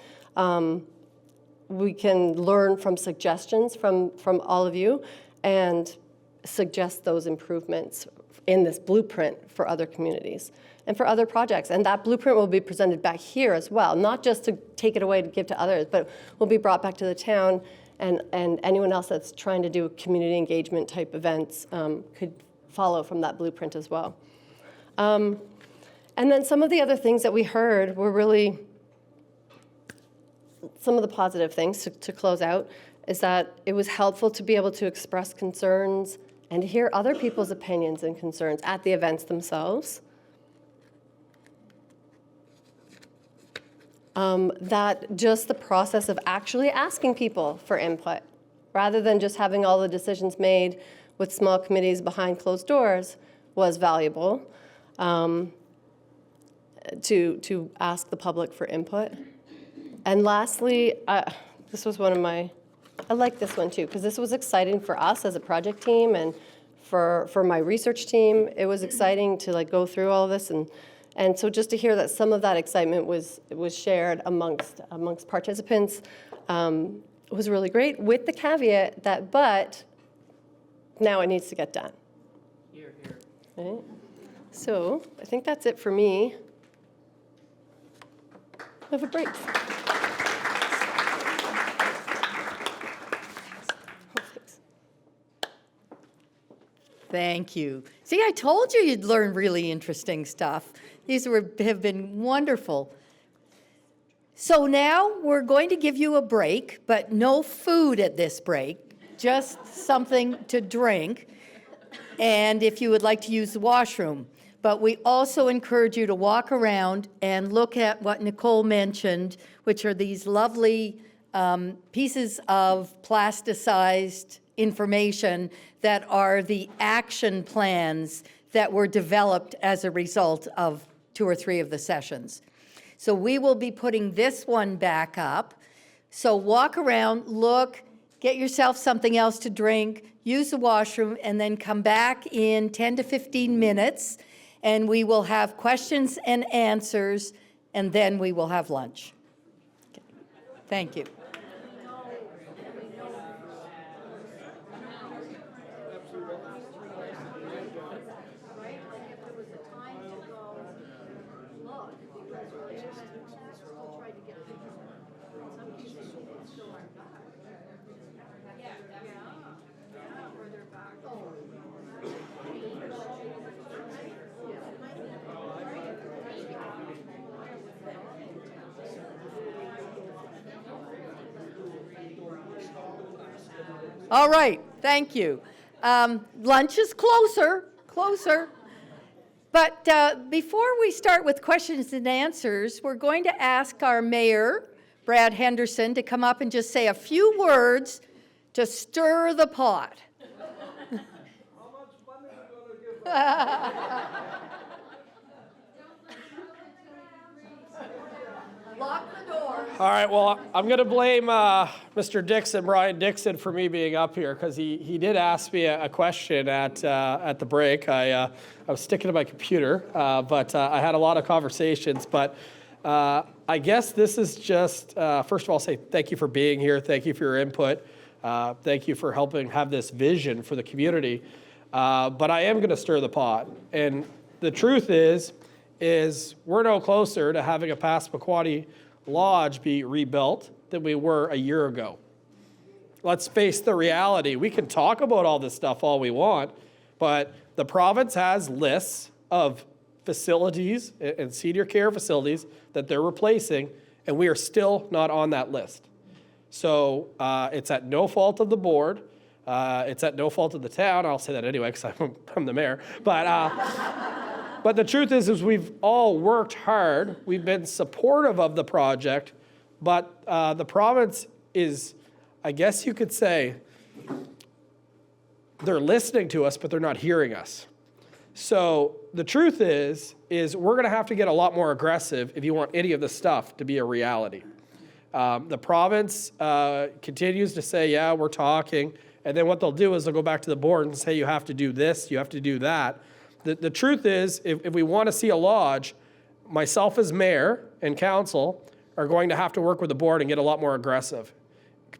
we can learn from suggestions from all of you and suggest those improvements in this blueprint for other communities and for other projects. And that blueprint will be presented back here as well, not just to take it away to give to others, but will be brought back to the town, and anyone else that's trying to do community engagement type events could follow from that blueprint as well. And then some of the other things that we heard were really, some of the positive things to close out is that it was helpful to be able to express concerns and to hear other people's opinions and concerns at the events themselves. that just the process of actually asking people for input, rather than just having all the decisions made with small committees behind closed doors, was valuable. To ask the public for input. And lastly, this was one of my, I like this one too, because this was exciting for us as a project team and for my research team. It was exciting to like go through all of this, and so just to hear that some of that excitement was shared amongst participants was really great, with the caveat that, but now it needs to get done. Here, here. Right? So I think that's it for me. Have a break. Thank you. See, I told you you'd learn really interesting stuff. These have been wonderful. So now we're going to give you a break, but no food at this break, just something to drink, and if you would like to use the washroom. But we also encourage you to walk around and look at what Nicole mentioned, which are these lovely pieces of plasticized information that are the action plans that were developed as a result of 2 or 3 of the sessions. So we will be putting this one back up. So walk around, look, get yourself something else to drink, use the washroom, and then come back in 10 to 15 minutes, and we will have questions and answers, and then we will have lunch. Okay. Thank you. All right, thank you. Lunch is closer. But before we start with questions and answers, we're going to ask our mayor, Brad Henderson, to come up and just say a few words to stir the pot. How much money are you going to give us? Lock the door. All right, well, I'm going to blame Mr. Dixon, Brian Dixon, for me being up here, because he did ask me a question at the break. I was sticking to my computer, but I had a lot of conversations. But I guess this is just, first of all, say thank you for being here. Thank you for your input. Thank you for helping have this vision for the community. But I am going to stir the pot. And the truth is we're no closer to having a Passamaquoddy Lodge be rebuilt than we were a year ago. Let's face the reality. We can talk about all this stuff all we want, but the province has lists of facilities and senior care facilities that they're replacing, and we are still not on that list. So it's at no fault of the board. It's at no fault of the town. I'll say that anyway because I'm the mayor. But the truth is we've all worked hard. We've been supportive of the project, but the province is, I guess you could say, they're listening to us, but they're not hearing us. So the truth is we're going to have to get a lot more aggressive if you want any of this stuff to be a reality. The province continues to say, yeah, we're talking, and then what they'll do is they'll go back to the board and say, you have to do this, you have to do that. The truth is, if we want to see a lodge, myself as mayor and council are going to have to work with the board and get a lot more aggressive.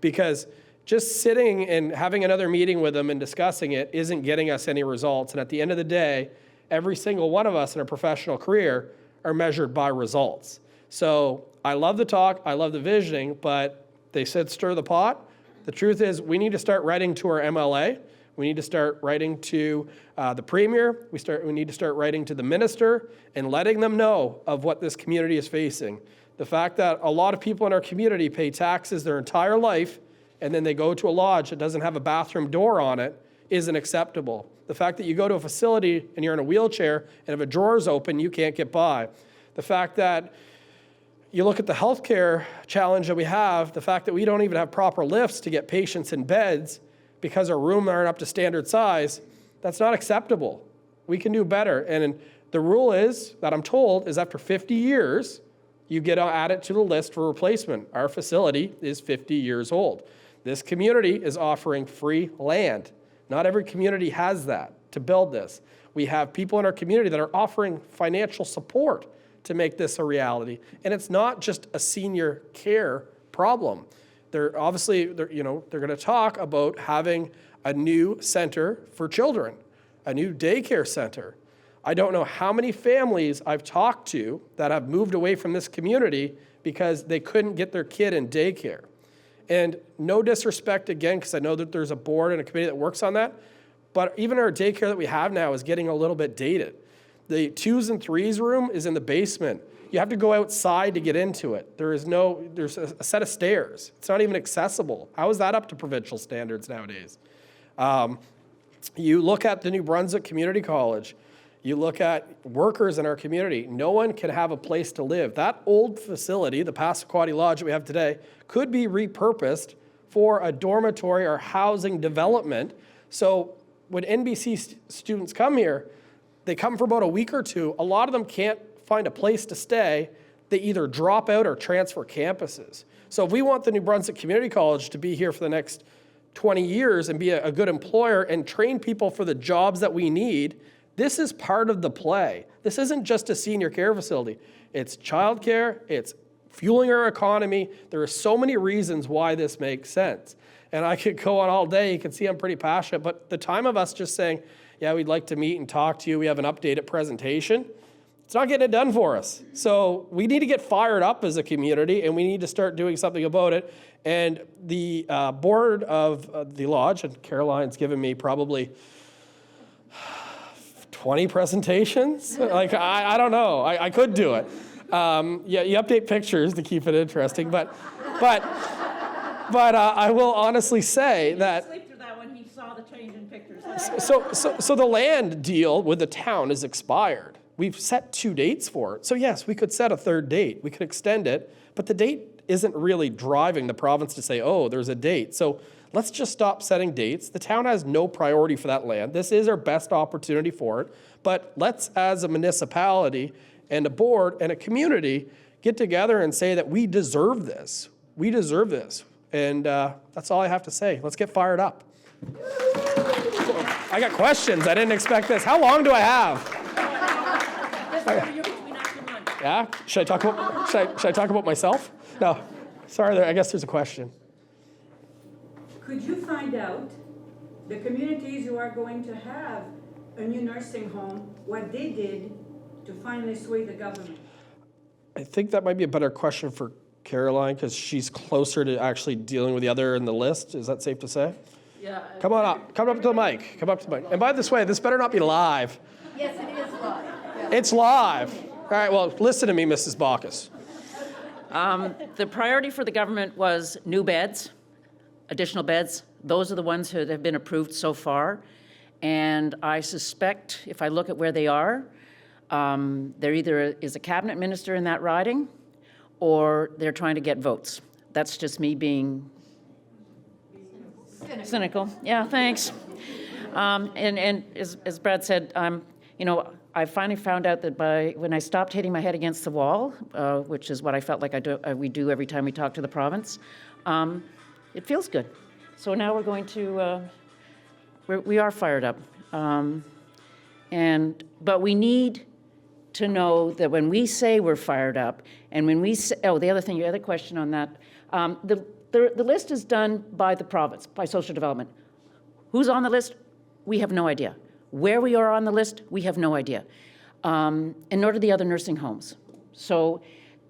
Because just sitting and having another meeting with them and discussing it isn't getting us any results. And at the end of the day, every single one of us in a professional career are measured by results. So I love the talk, I love the visioning, but they said stir the pot. The truth is we need to start writing to our MLA. We need to start writing to the premier. We need to start writing to the minister and letting them know of what this community is facing. The fact that a lot of people in our community pay taxes their entire life and then they go to a lodge that doesn't have a bathroom door on it isn't acceptable. The fact that you go to a facility and you're in a wheelchair and if a drawer is open, you can't get by. The fact that You look at the healthcare challenge that we have, the fact that we don't even have proper lifts to get patients in beds because our rooms aren't up to standard size, that's not acceptable. We can do better. And the rule is, that I'm told, is after 50 years, you get added to the list for replacement. Our facility is 50 years old. This community is offering free land. Not every community has that to build this. We have people in our community that are offering financial support to make this a reality. And it's not just a senior care problem. They're going to talk about having a new center for children, a new daycare center. I don't know how many families I've talked to that have moved away from this community because they couldn't get their kid in daycare. And no disrespect again, because I know that there's a board and a committee that works on that, but even our daycare that we have now is getting a little bit dated. The 2s and 3s room is in the basement. You have to go outside to get into it. There's a set of stairs. It's not even accessible. How is that up to provincial standards nowadays? You look at the New Brunswick Community College. You look at workers in our community. No one can have a place to live. That old facility, the Passamaquoddy Lodge that we have today, could be repurposed for a dormitory or housing development. So when NBC students come here, they come for about a week or two. A lot of them can't find a place to stay. They either drop out or transfer campuses. So if we want the New Brunswick Community College to be here for the next 20 years and be a good employer and train people for the jobs that we need, this is part of the play. This isn't just a senior care facility. It's childcare, it's fueling our economy. There are so many reasons why this makes sense. And I could go on all day. You can see I'm pretty passionate, but the time of us just saying, yeah, we'd like to meet and talk to you, we have an updated presentation, it's not getting it done for us. So we need to get fired up as a community, and we need to start doing something about it. And the board of the lodge, and Caroline's given me probably 20 presentations? Like, I don't know. I could do it. Yeah, you update pictures to keep it interesting, but I will honestly say that. Sleep through that when he saw the change in pictures. So the land deal with the town is expired. We've set 2 dates for it. So yes, we could set a 3rd date. We could extend it, but the date isn't really driving the province to say, oh, there's a date. So let's just stop setting dates. The town has no priority for that land. This is our best opportunity for it. But let's, as a municipality and a board and a community, get together and say that we deserve this. We deserve this. And that's all I have to say. Let's get fired up. I got questions. I didn't expect this. How long do I have? Yeah? Should I talk about myself? No. Sorry, I guess there's a question. Could you find out the communities who are going to have a new nursing home, what they did to finally sway the government? I think that might be a better question for Caroline, because she's closer to actually dealing with the other in the list. Is that safe to say? Yeah. Come on up. Come up to the mic. Come up to the mic. And by this way, this better not be live. Yes, it is live. Yeah. It's live. All right, well, listen to me, Mrs. Baucus. The priority for the government was new beds, additional beds. Those are the ones that have been approved so far. And I suspect, if I look at where they are, there either is a cabinet minister in that riding, or they're trying to get votes. That's just me being cynical. Yeah, thanks. And as Brad said, I finally found out that when I stopped hitting my head against the wall, which is what I felt like we do every time we talk to the province, it feels good. So now we're going to, we are fired up. But we need to know that when we say we're fired up, and when we say, the other thing, your other question on that, the list is done by the province, by social development. Who's on the list? We have no idea. Where we are on the list, we have no idea. And nor do the other nursing homes. So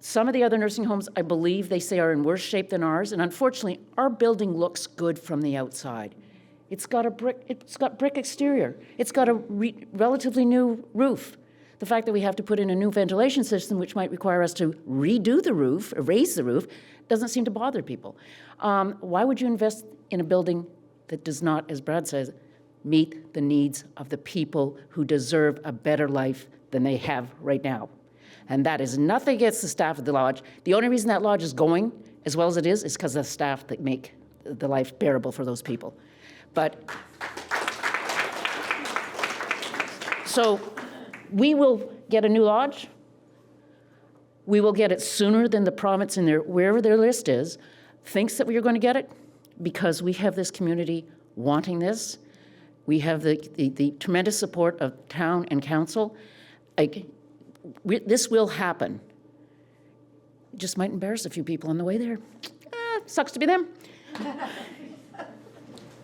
some of the other nursing homes, I believe they say are in worse shape than ours, and unfortunately, our building looks good from the outside. It's got brick exterior. It's got a relatively new roof. The fact that we have to put in a new ventilation system, which might require us to redo the roof, or raise the roof, doesn't seem to bother people. Why would you invest in a building that does not, as Brad says, meet the needs of the people who deserve a better life than they have right now? And that is nothing against the staff of the lodge. The only reason that lodge is going as well as it is because of the staff that make the life bearable for those people. But, so we will get a new lodge. We will get it sooner than the province in their, wherever their list is, thinks that we are going to get it, because we have this community wanting this. We have the tremendous support of town and council. This will happen. It just might embarrass a few people on the way there. Sucks to be them.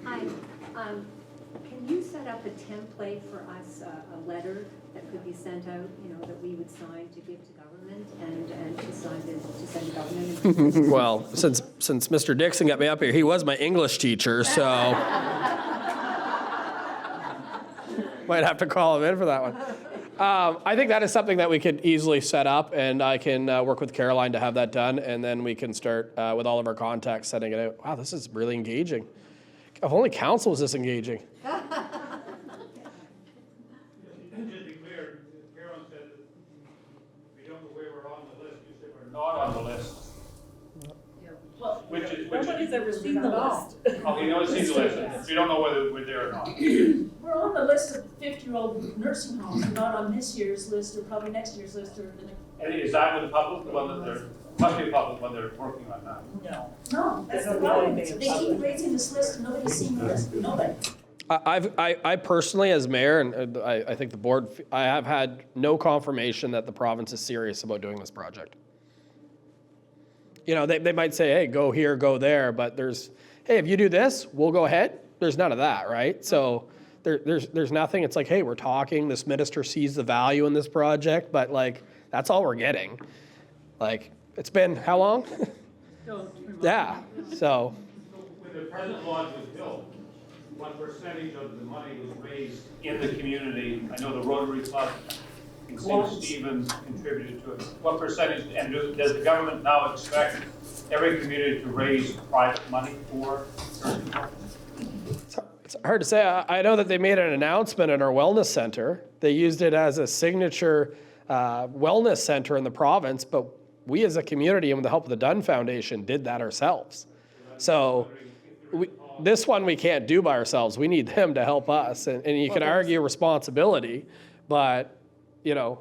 Hi, can you set up a template for us, a letter that could be sent out, that we would sign to give to government and to sign to send to government? Well, since Mr. Dixon got me up here, he was my English teacher, so might have to call him in for that one. I think that is something that we could easily set up, and I can work with Caroline to have that done, and then we can start with all of our contacts setting it out. Wow, this is really engaging. If only council was this engaging. Just to be clear, Carolyn said that we don't know where we're on the list. You said we're not on the list. Nobody's ever seen the list. Okay, you don't see the list. You don't know whether we're there or not. We're on the list of 50-year-old nursing homes, we're not on this year's list or probably next year's list or the next. And is that with the public, the one that they're, must be a public one they're working on now? No, that's the problem. They keep raising this list and nobody's seen the list, nobody. I personally, as mayor, and I think the board, I have had no confirmation that the province is serious about doing this project. They might say, hey, go here, go there, but there's, hey, if you do this, we'll go ahead. There's none of that, right? So there's nothing. It's like, hey, we're talking, this minister sees the value in this project, but like, that's all we're getting. Like, it's been how long? Yeah, so. When the present lodge was built, what percentage of the money was raised in the community? I know the Rotary Club and St. Stephen's contributed to it. What percentage, and does the government now expect every community to raise private money for nursing homes? It's hard to say. I know that they made an announcement in our wellness center. They used it as a signature wellness center in the province, but we as a community and with the help of the Dunn Foundation did that ourselves. So this one we can't do by ourselves. We need them to help us. And you can argue responsibility, but I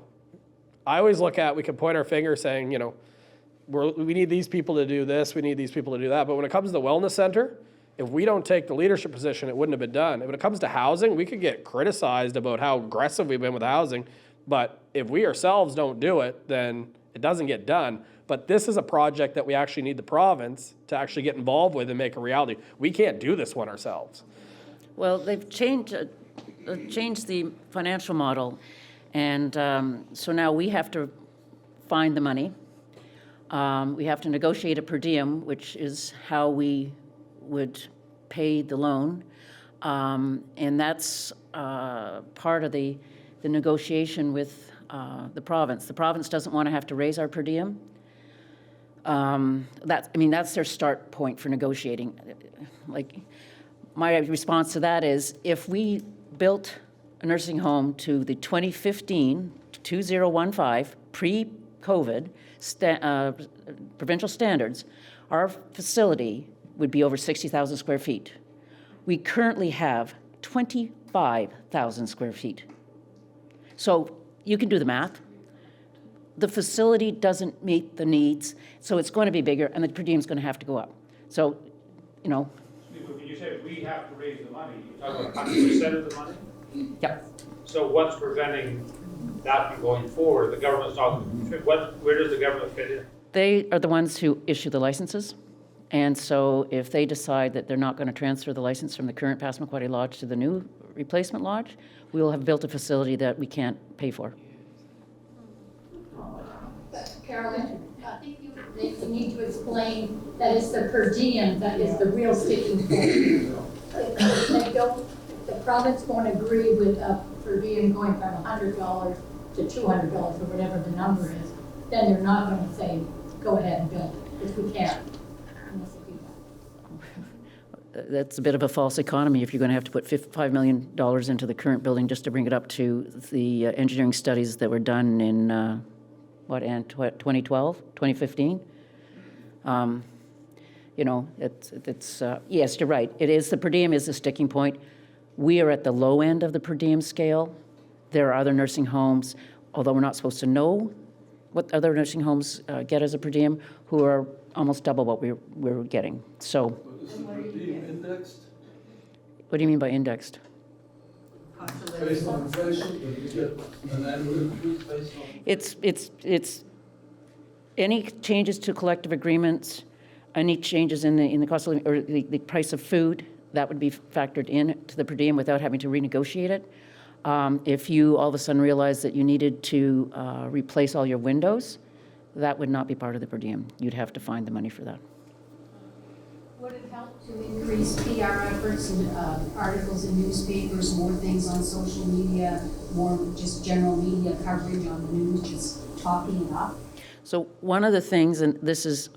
always look at, we can point our finger saying, we need these people to do this, we need these people to do that. But when it comes to the wellness center, if we don't take the leadership position, it wouldn't have been done. When it comes to housing, we could get criticized about how aggressive we've been with housing. But if we ourselves don't do it, then it doesn't get done. But this is a project that we actually need the province to actually get involved with and make a reality. We can't do this one ourselves. Well, they've changed the financial model, and so now we have to find the money. We have to negotiate a per diem, which is how we would pay the loan, and that's part of the negotiation with the province. The province doesn't want to have to raise our per diem. That's their start point for negotiating. Like, my response to that is, if we built a nursing home to the 2015 to 2015 pre-COVID provincial standards, our facility would be over 60,000 square feet. We currently have 25,000 square feet. So you can do the math. The facility doesn't meet the needs, so it's going to be bigger, and the per diem is going to have to go up. So, When you say we have to raise the money, you're talking about 100% of the money? Yep. So what's preventing that from going forward? The government's not, where does the government fit in? They are the ones who issue the licenses, and so if they decide that they're not going to transfer the license from the current Passamaquoddy Lodge to the new replacement lodge, we will have built a facility that we can't pay for. Carolyn, I think you need to explain that it's the per diem that is the real sticking point. The province won't agree with a per diem going from $100 to $200 or whatever the number is, then they're not going to say, go ahead and build it, which we can't. That's a bit of a false economy if you're going to have to put $5 million into the current building just to bring it up to the engineering studies that were done in Ann, 2012, 2015? You know, yes, you're right. It is, the per diem is the sticking point. We are at the low end of the per diem scale. There are other nursing homes, although we're not supposed to know what other nursing homes get as a per diem, who are almost double what we're getting. So. Is the per diem indexed? What do you mean by indexed? Based on inflation, do you get an annual increase based on? It's any changes to collective agreements, any changes in the cost of living, or the price of food, that would be factored in to the per diem without having to renegotiate it. If you all of a sudden realize that you needed to replace all your windows, that would not be part of the per diem. You'd have to find the money for that. Would it help to increase PR efforts and articles in newspapers, more things on social media, more just general media coverage on the news, just talking it up? So one of the things, and this is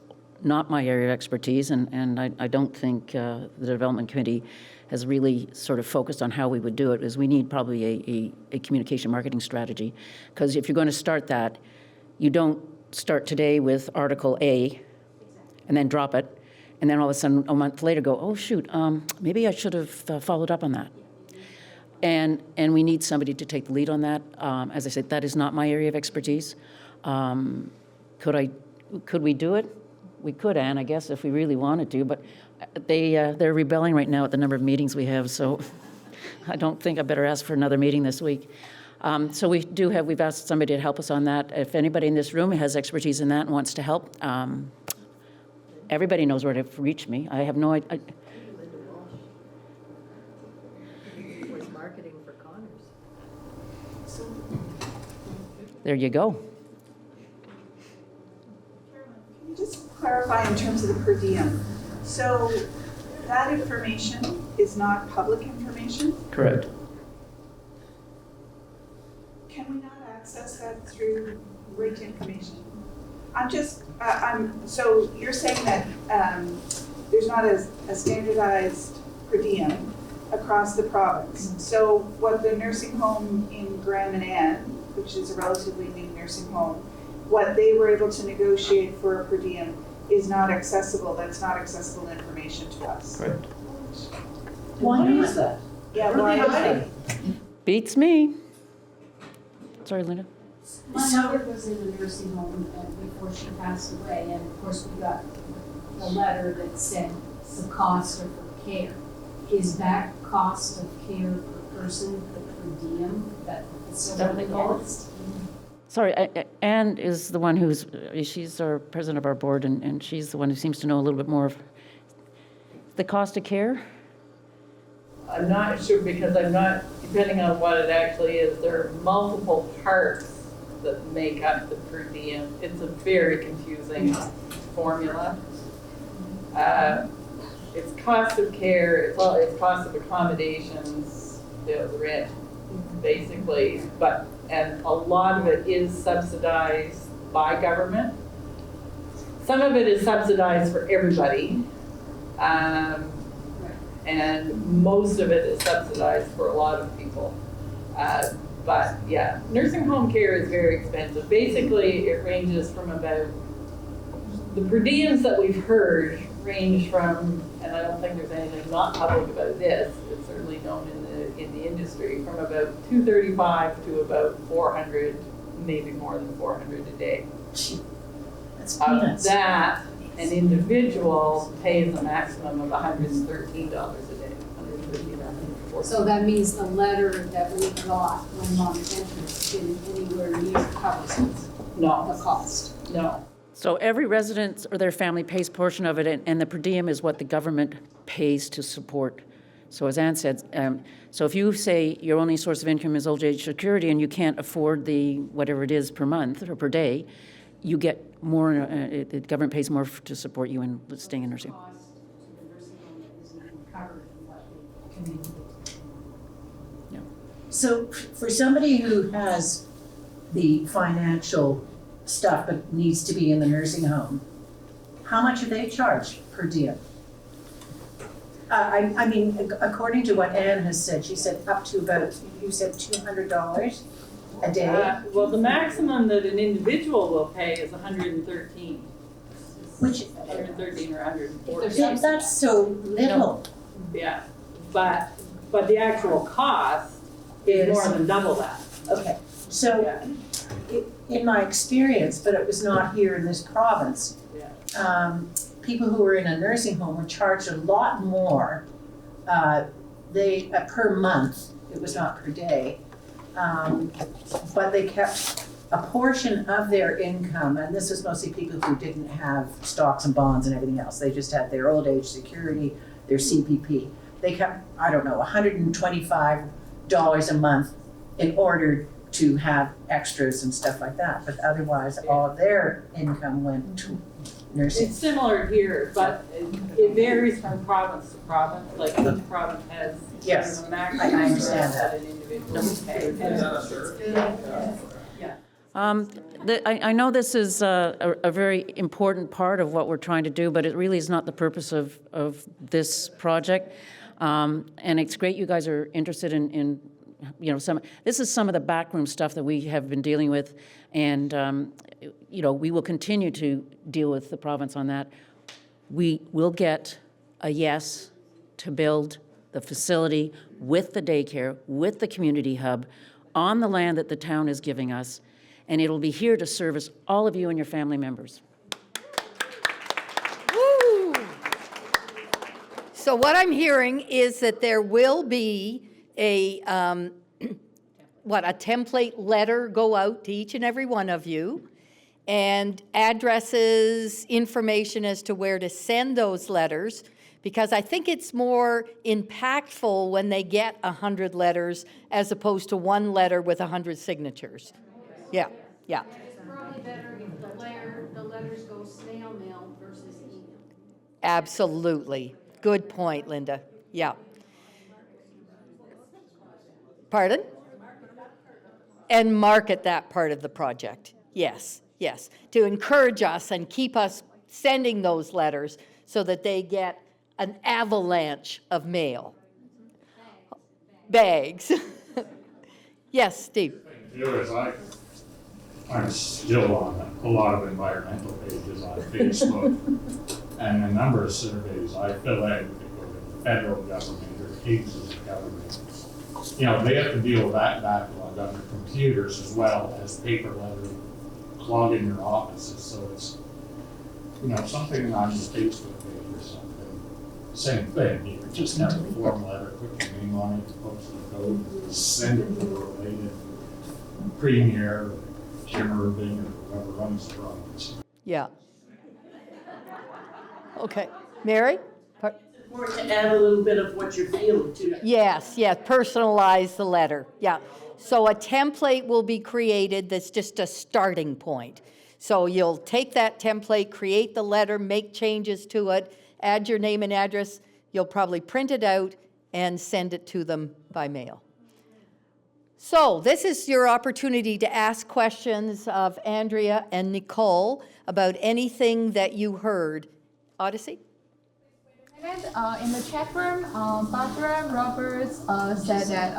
not my area of expertise, and I don't think the Development Committee has really sort of focused on how we would do it, is we need probably a communication marketing strategy. Because if you're going to start that, you don't start today with Article A and then drop it, and then all of a sudden a month later go, oh shoot, maybe I should have followed up on that. And we need somebody to take the lead on that. As I said, that is not my area of expertise. Could we do it? We could, Anne, I guess, if we really wanted to, but they're rebelling right now at the number of meetings we have, so I don't think I better ask for another meeting this week. So we've asked somebody to help us on that. If anybody in this room has expertise in that and wants to help, everybody knows where to reach me. I have no idea. Was marketing for Connors. There you go. Can you just clarify in terms of the per diem? So that information is not public information? Correct. Can we not access that through rate information? So you're saying that there's not a standardized per diem across the province. So what the nursing home in Graham and Ann, which is a relatively new nursing home, what they were able to negotiate for a per diem is not accessible. That's not accessible information to us. Correct. Why is that? Yeah, What are they why is hiding? that? Beats me. Sorry, Linda. My mother was in a nursing home before she passed away, and of course we got a letter that said the cost of her care. Is that cost of care per person the per diem that the facility gets? Sorry, Anne is the one she's our president of our board, and she's the one who seems to know a little bit more of the cost of care. I'm not sure because I'm not, depending on what it actually is, there are multiple parts that make up the per diem. It's a very confusing formula. It's cost of care, it's cost of accommodations, the rent, basically, and a lot of it is subsidized by government. Some of it is subsidized for everybody. And most of it is subsidized for a lot of people. But yeah, nursing home care is very expensive. Basically, it ranges from about, the per diems that we've heard range from, and I don't think there's anything not public about this, it's certainly known in the industry, from about $235 to about 400, maybe more than 400 a day. That's peanuts. Uh, Of that, an individual pays a maximum of $113 a day, $113. So that means the letter that we got when Mom entered didn't anywhere near cover No, the cost. no. So every resident or their family pays portion of it, and the per diem is what the government pays to support. So as Ann said, so if you say your only source of income is old age security and you can't afford the whatever it is per month or per day, you get more, the government pays more to support you in staying in nursing. Cost to the nursing home that isn't even covered in what the community. Yeah. So for somebody who has the financial stuff but needs to be in the nursing home, how much are they charged per diem? I mean, according to what Anne has said, she said up to about, you said $200? a day? Well, the maximum that an individual will pay is 113. Which, 113 or 114. that's so little. Yeah, but the actual cost is more than double that. Okay, so in my experience, but it was not here in this province, people who were in a nursing home were charged a lot more. Per month, it was not per day, but they kept a portion of their income, and this was mostly people who didn't have stocks and bonds and everything else. They just had their old age security, their CPP. They kept, I don't know, $125 a month in order to have extras and stuff like that. But otherwise, all of their income went to nursing. It's similar here, but it varies from province to province. Like each province has Yes, a maximum I understand that. an individual pays. I know this is a very important part of what we're trying to do, but it really is not the purpose of this project. And it's great you guys are interested in this is some of the backroom stuff that we have been dealing with, and we will continue to deal with the province on that. We will get a yes to build the facility with the daycare, with the community hub, on the land that the town is giving us, and it'll be here to service all of you and your family members. Woo! So what I'm hearing is that there will be a template letter go out to each and every one of you, and addresses, information as to where to send those letters, because I think it's more impactful when they get 100 letters as opposed to one letter with 100 signatures. Yeah. It's probably better if the letters go snail mail versus email. Absolutely. Good point, Linda. Yeah. Pardon? And market that part of the project. Yes. To encourage us and keep us sending those letters so that they get an avalanche of mail. Bags. Yes, Steve. I'm still on a lot of environmental pages on Facebook, and a number of surveys I fill out with the federal government or agencies of government. They have to deal with that backlog on their computers as well as paper lettering clogging your offices. So it's, something on your Facebook page or something. Same thing. You just have a form letter, put your name on it, post the code, send it to the related premier, Jim Irving, or whoever runs the province. Yeah. Okay. Mary? Or to add a little bit of what you're feeling too. Yes, personalize the letter. Yeah. So a template will be created that's just a starting point. So you'll take that template, create the letter, make changes to it, add your name and address. You'll probably print it out and send it to them by mail. So this is your opportunity to ask questions of Andrea and Nicole about anything that you heard. Odyssey? In the chat room, Barbara Roberts said that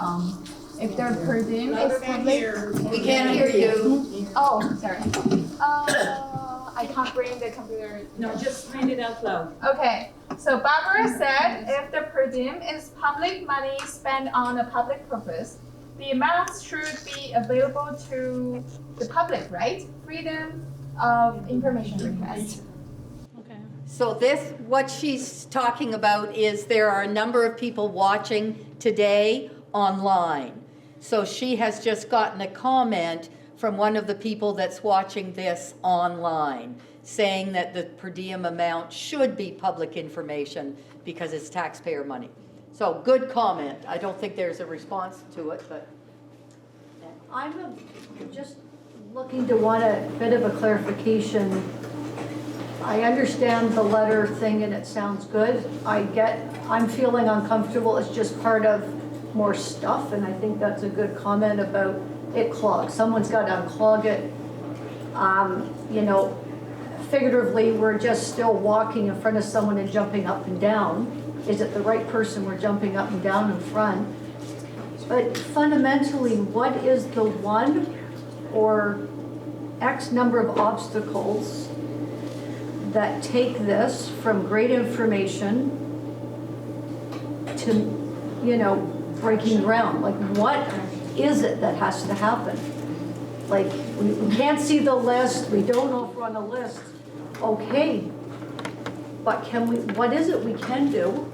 if their per diem is public, we can't hear you. Oh, sorry. I can't bring the computer. No, just read it out loud. Okay. So Barbara said if the per diem is public money spent on a public purpose, the amounts should be available to the public, right? Freedom of information request. So what she's talking about is there are a number of people watching today online. So she has just gotten a comment from one of the people that's watching this online saying that the per diem amount should be public information because it's taxpayer money. So good comment. I don't think there's a response to it, but. I'm just looking to want a bit of a clarification. I understand the letter thing and it sounds good. I'm feeling uncomfortable. It's just part of more stuff, and I think that's a good comment about it clogged. Someone's got to unclog it. Figuratively, we're just still walking in front of someone and jumping up and down. Is it the right person we're jumping up and down in front? But fundamentally, what is the one or X number of obstacles that take this from great information to, you know, breaking ground? Like, what is it that has to happen? Like, we can't see the list, we don't know if we're on the list. Okay, but what is it we can do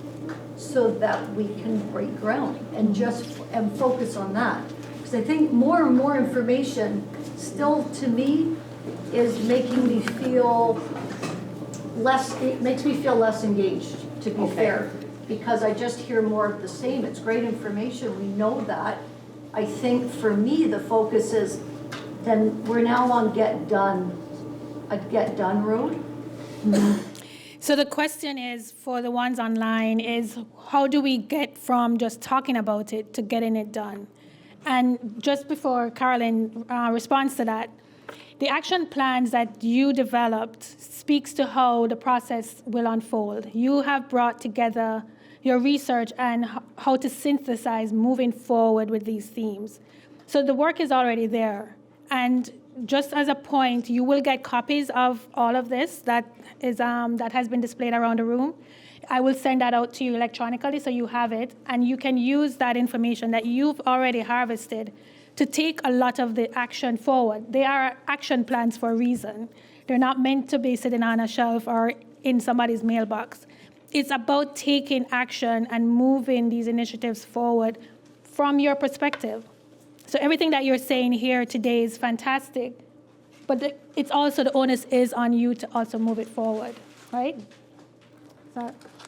so that we can break ground and focus on that? Because I think more and more information still, to me, is making me feel less, it makes me feel less engaged, to be fair, because I just hear more of the same. It's great information, we know that. I think for me, the focus is, then we're now on a get done road. So the question is, for the ones online, is how do we get from just talking about it to getting it done? And just before Carolyn responds to that, the action plans that you developed speaks to how the process will unfold. You have brought together your research and how to synthesize moving forward with these themes. So the work is already there. And just as a point, you will get copies of all of this that has been displayed around the room. I will send that out to you electronically so you have it, and you can use that information that you've already harvested to take a lot of the action forward. They are action plans for a reason. They're not meant to be sitting on a shelf or in somebody's mailbox. It's about taking action and moving these initiatives forward from your perspective. So everything that you're saying here today is fantastic, but it's also, the onus is on you to also move it forward, right?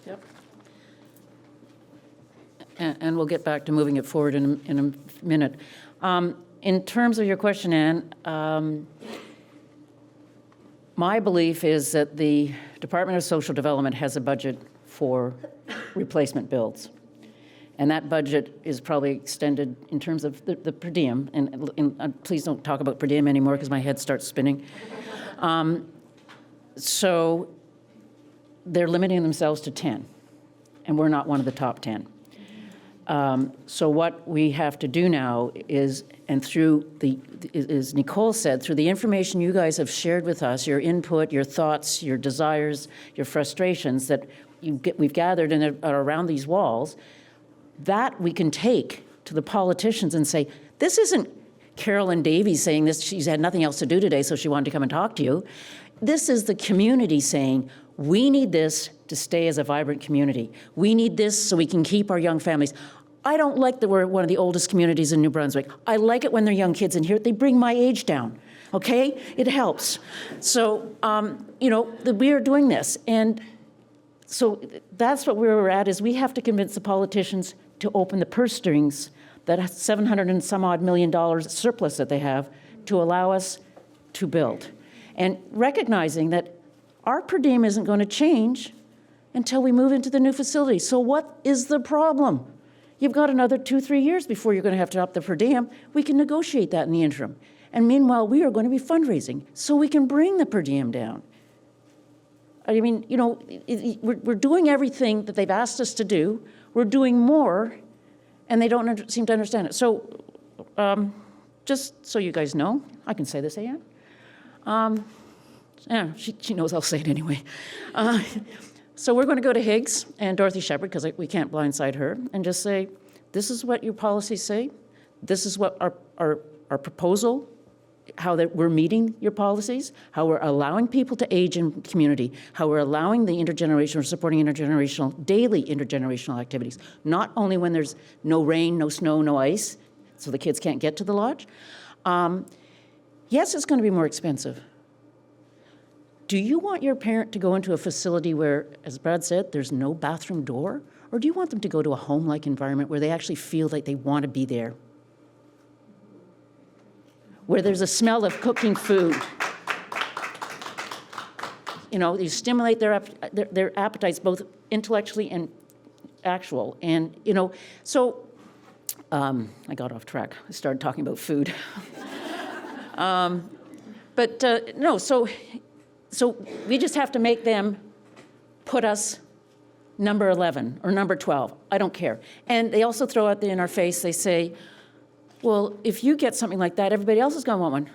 Yep. And we'll get back to moving it forward in a minute. In terms of your question, Anne, my belief is that the Department of Social Development has a budget for replacement builds. And that budget is probably extended in terms of the per diem. And please don't talk about per diem anymore because my head starts spinning. So they're limiting themselves to 10. And we're not one of the top 10. So what we have to do now is, and through as Nicole said, through the information you guys have shared with us, your input, your thoughts, your desires, your frustrations that we've gathered in around these walls, that we can take to the politicians and say, this isn't Carolyn Davies saying this, she's had nothing else to do today, so she wanted to come and talk to you. This is the community saying, we need this to stay as a vibrant community. We need this so we can keep our young families. I don't like that we're one of the oldest communities in New Brunswick. I like it when there are young kids in here. They bring my age down, okay? It helps. So, we are doing this. And so that's what we're at, is we have to convince the politicians to open the purse strings, that $700 and some odd million surplus that they have, to allow us to build. And recognizing that our per diem isn't going to change until we move into the new facility. So what is the problem? You've got another 2-3 years before you're going to have to up the per diem. We can negotiate that in the interim. And meanwhile, we are going to be fundraising so we can bring the per diem down. I mean, we're doing everything that they've asked us to do. We're doing more, and they don't seem to understand it. So just so you guys know, I can say this, Anne. Yeah, she knows I'll say it anyway. So we're going to go to Higgs and Dorothy Shepherd, because we can't blindside her, and just say, this is what your policies say. This is what our proposal, how that we're meeting your policies, how we're allowing people to age in community, how we're allowing the intergenerational, supporting daily intergenerational activities, not only when there's no rain, no snow, no ice, so the kids can't get to the lodge. Yes, it's going to be more expensive. Do you want your parent to go into a facility where, as Brad said, there's no bathroom door? Or do you want them to go to a home-like environment where they actually feel like they want to be there? Where there's a smell of cooking food. You stimulate their appetites, both intellectually and actual. And, so I got off track. I started talking about food. So we just have to make them put us number 11 or number 12. I don't care. And they also throw out in our face, they say, Well, if you get something like that, everybody else is going to want one.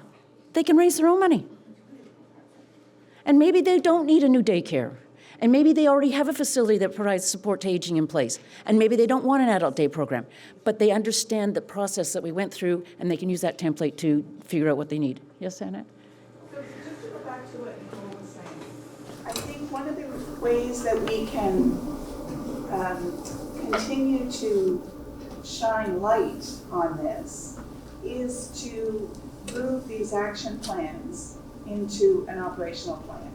They can raise their own money. And maybe they don't need a new daycare. And maybe they already have a facility that provides support to aging in place. And maybe they don't want an adult day program. But they understand the process that we went through, and they can use that template to figure out what they need. Yes, Annette? So just to go back to what Nicole was saying, I think one of the ways that we can continue to shine light on this is to move these action plans into an operational plan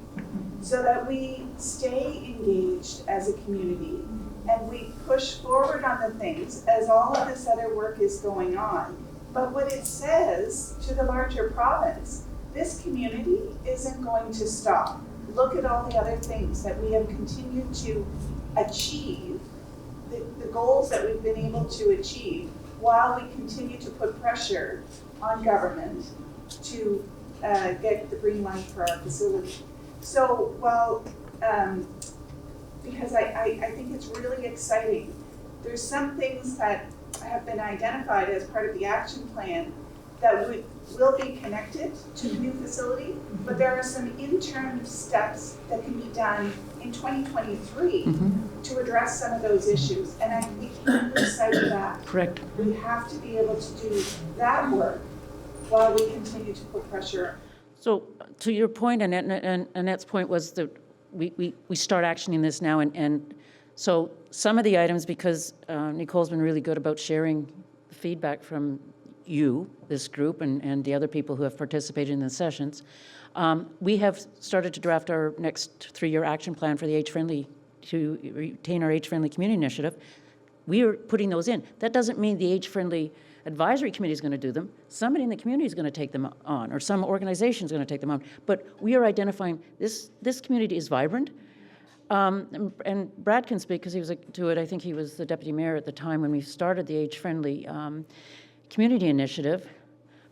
so that we stay engaged as a community and we push forward on the things as all of this other work is going on. But what it says to the larger province, this community isn't going to stop. Look at all the other things that we have continued to achieve, the goals that we've been able to achieve while we continue to put pressure on government to get the green light for our facility. So while, because I think it's really exciting, there's some things that have been identified as part of the action plan that will be connected to the new facility, but there are some interim steps that can be done in 2023 to address some of those issues. And we can't lose sight of that. Correct. We have to be able to do that work while we continue to put pressure. So to your point, and Annette's point was that we start actioning this now. And so some of the items, because Nicole's been really good about sharing feedback from you, this group, and the other people who have participated in the sessions, we have started to draft our next 3-year action plan for the age-friendly, to retain our age-friendly community initiative. We are putting those in. That doesn't mean the age-friendly advisory committee is going to do them. Somebody in the community is going to take them on, or some organization is going to take them on. But we are identifying this community is vibrant. And Brad can speak because he was to it. I think he was the deputy mayor at the time when we started the age-friendly community initiative.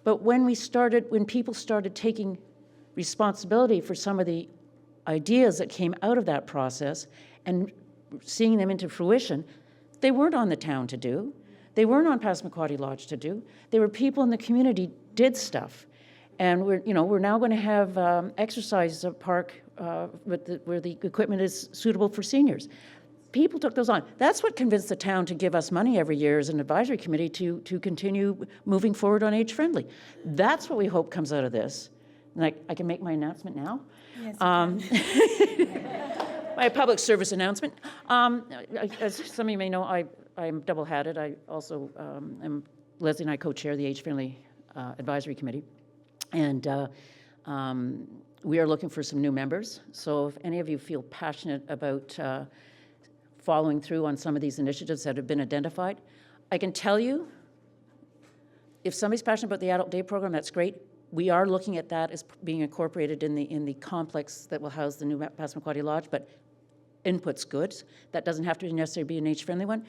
But when people started taking responsibility for some of the ideas that came out of that process and seeing them into fruition, they weren't on the town to do. They weren't on Passamaquoddy Lodge to do. They were people in the community did stuff. And we're now going to have exercise park where the equipment is suitable for seniors. People took those on. That's what convinced the town to give us money every year as an advisory committee to continue moving forward on age friendly. That's what we hope comes out of this. And I can make my announcement now. Yes, my public service announcement. As some of you may know, I'm double-hatted. I also Leslie and I co-chair the Age Friendly Advisory Committee. And we are looking for some new members. So if any of you feel passionate about following through on some of these initiatives that have been identified, I can tell you, if somebody's passionate about the adult day program, that's great. We are looking at that as being incorporated in the complex that will house the new Passamaquoddy Lodge, but input's good. That doesn't have to necessarily be an age-friendly one.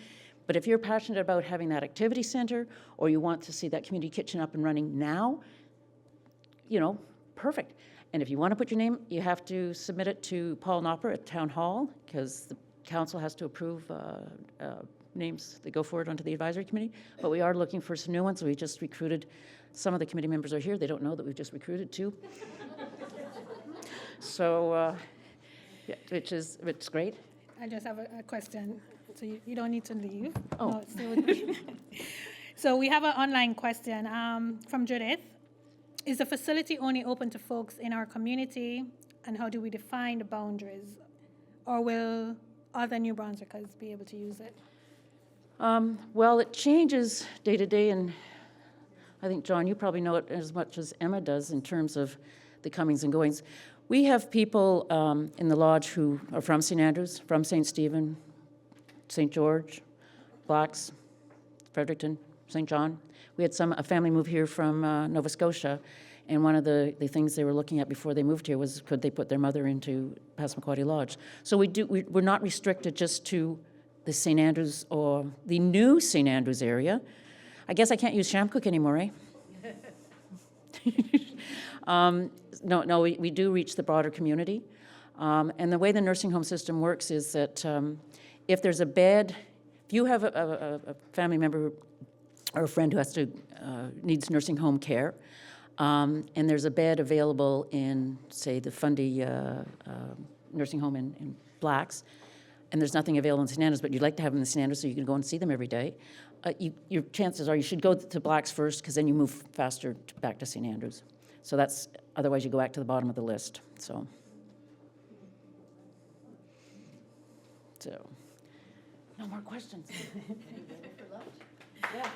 But if you're passionate about having that activity center, or you want to see that community kitchen up and running now, perfect. And if you want to put your name, you have to submit it to Paul Knopper at Town Hall, because the council has to approve names that go forward onto the advisory committee. But we are looking for some new ones. We just recruited, some of the committee members are here. They don't know that we've just recruited 2. So, it's great. I just have a question, so you don't need to leave. Oh. No, stay with me. So we have an online question from Judith. Is the facility only open to folks in our community, and how do we define the boundaries? Or will other New Brunswickers be able to use it? Well, it changes day to day, and I think, John, you probably know it as much as Emma does in terms of the comings and goings. We have people in the lodge who are from St. Andrews, from St. Stephen, St. George, Blacks, Fredericton, St. John. We had a family move here from Nova Scotia, and one of the things they were looking at before they moved here was could they put their mother into Passamaquoddy Lodge. So we're not restricted just to the St. Andrews or the new St. Andrews area. I guess I can't use Shamcook anymore, eh? No, we do reach the broader community. And the way the nursing home system works is that if there's a bed, if you have a family member or a friend who has to, needs nursing home care, and there's a bed available in, say, the Fundy nursing home in Blacks, and there's nothing available in St. Andrews, but you'd like to have them in St. Andrews so you can go and see them every day, your chances are you should go to Blacks first, because then you move faster back to St. Andrews. So that's, otherwise you go back to the bottom of the list, so. No more questions. Yeah.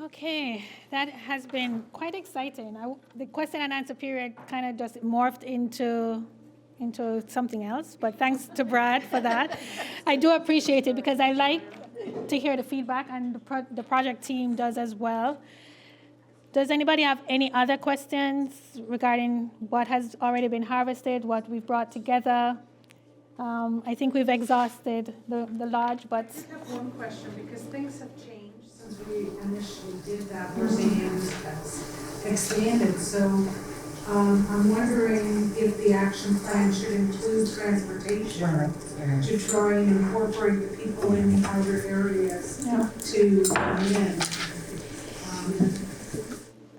Okay, that has been quite exciting. The question and answer period kind of just morphed into something else, but thanks to Brad for that. I do appreciate it because I like to hear the feedback, and the project team does as well. Does anybody have any other questions regarding what has already been harvested, what we've brought together? I think we've exhausted the lodge, but... I have one question, because things have changed since we initially did that, where St. Andrews has expanded. So I'm wondering if the action plan should include transportation to try and incorporate the people in the outer areas to come in.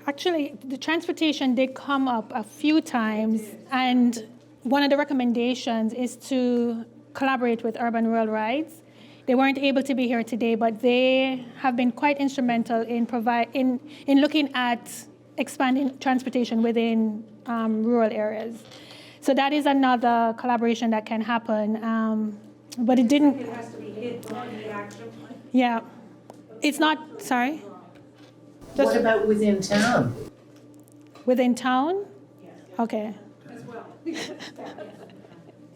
Actually, the transportation did come up a few times, and one of the recommendations is to collaborate with Urban Rural Rides. They weren't able to be here today, but they have been quite instrumental in looking at expanding transportation within rural areas. So that is another collaboration that can happen, but it didn't. It has to be hit on the action plan. Yeah, it's not. Sorry. What about within town? Within town? Okay. As well.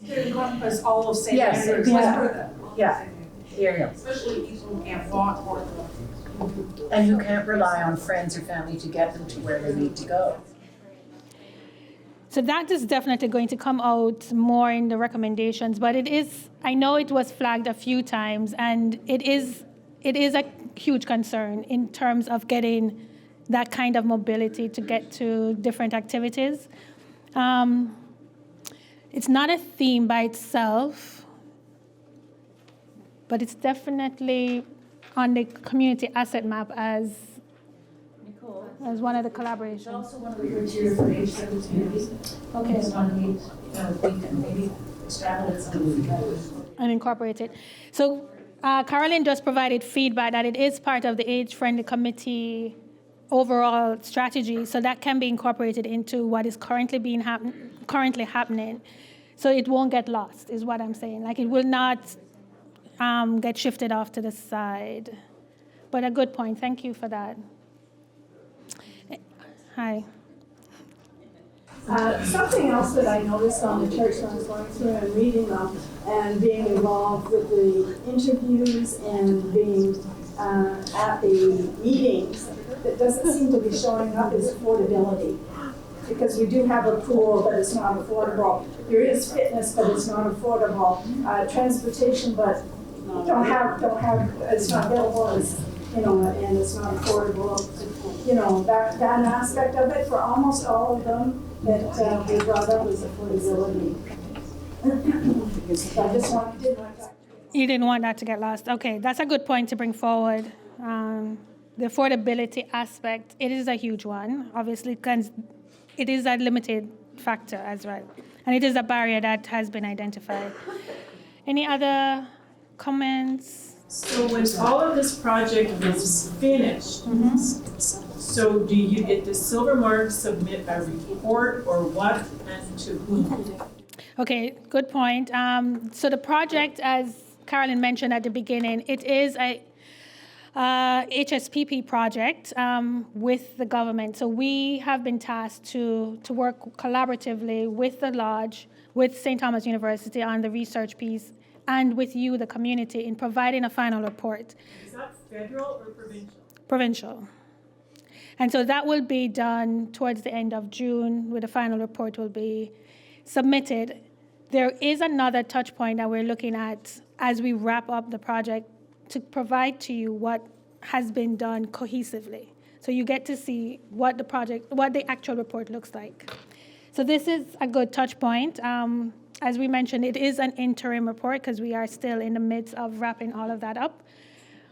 To encompass all of St. Yes, Andrews. yeah. Yeah. Especially people who can't walk or. And who can't rely on friends or family to get them to where they need to go. So that is definitely going to come out more in the recommendations, but it is, I know it was flagged a few times, and it is a huge concern in terms of getting that kind of mobility to get to different activities. It's not a theme by itself, but it's definitely on the community asset map as one of the collaborations. It's also one of the criteria for H17. Okay. We can maybe extrapolate some of those. And incorporate it. So Carolyn just provided feedback that it is part of the age-friendly committee overall strategy, so that can be incorporated into what is currently happening. So it won't get lost, is what I'm saying. Like, it will not get shifted off to the side. But a good point. Thank you for that. Hi. Something else that I noticed on the church when I was going through and reading them and being involved with the interviews and being at the meetings, that doesn't seem to be showing up is affordability. Because we do have a pool, but it's not affordable. There is fitness, but it's not affordable. Transportation, but don't have, it's not available, it's, and it's not affordable. That aspect of it for almost all of them that we brought up is affordability. So I just didn't want that. You didn't want that to get lost. Okay, that's a good point to bring forward. The affordability aspect, it is a huge one, obviously, because it is a limited factor as well. And it is a barrier that has been identified. Any other comments? So when all of this project is finished, so does Silvermark submit a report or what, and to whom? Okay, good point. So the project, as Carolyn mentioned at the beginning, it is a HSPP project with the government. So we have been tasked to work collaboratively with the lodge, with St. Thomas University on the research piece, and with you, the community, in providing a final report. Is that federal or provincial? Provincial. And so that will be done towards the end of June, where the final report will be submitted. There is another touch point that we're looking at as we wrap up the project to provide to you what has been done cohesively. So you get to see what the actual report looks like. So this is a good touch point. as we mentioned, it is an interim report because we are still in the midst of wrapping all of that up.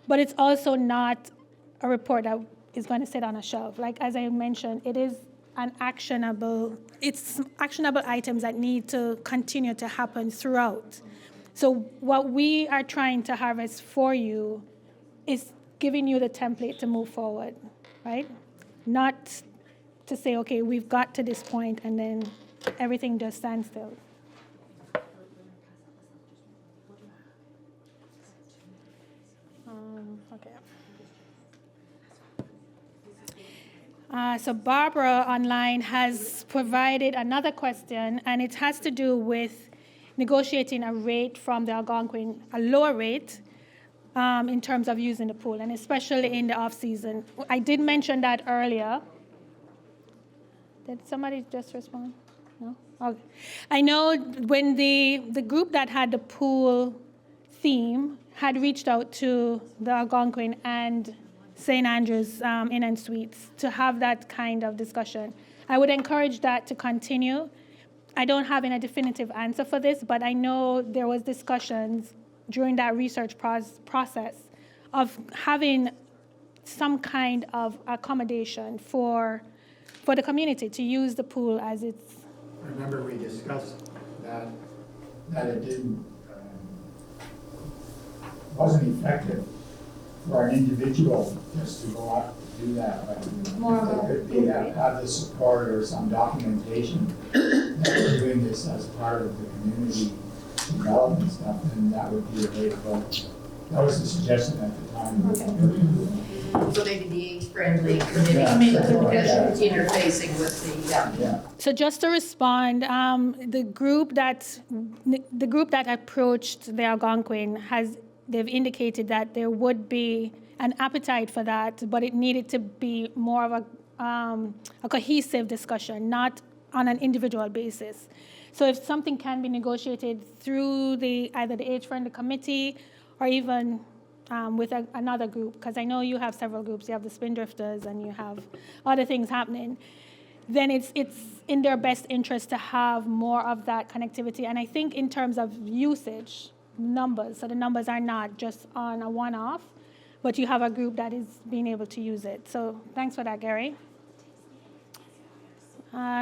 But it's also not a report that is going to sit on a shelf. Like, as I mentioned, it is it's actionable items that need to continue to happen throughout. So what we are trying to harvest for you is giving you the template to move forward, right? Not to say, okay, we've got to this point and then everything just stands still. Okay. So Barbara online has provided another question, and it has to do with negotiating a rate from the Algonquin, a lower rate in terms of using the pool, and especially in the off-season. I did mention that earlier. Did somebody just respond? No? Okay. I know when the group that had the pool theme had reached out to the Algonquin and St. Andrews Inn and Suites to have that kind of discussion. I would encourage that to continue. I don't have a definitive answer for this, but I know there was discussions during that research process of having some kind of accommodation for the community to use the pool as it's. I remember we discussed that it didn't wasn't effective for an individual just to go out and do that, but if they could have the support or some documentation that we're doing this as part of the community development stuff, then that would be a way to go. That was the suggestion at the time. Okay. So maybe the age-friendly committee interfacing with the So just to respond, the group that approached the Algonquin they've indicated that there would be an appetite for that, but it needed to be more of a cohesive discussion, not on an individual basis. So if something can be negotiated through either the age-friendly committee or even with another group, because I know you have several groups, you have the Spindrifters and you have other things happening, then it's in their best interest to have more of that connectivity. And I think in terms of usage, numbers, so the numbers are not just on a one-off, but you have a group that is being able to use it. So thanks for that, Gary.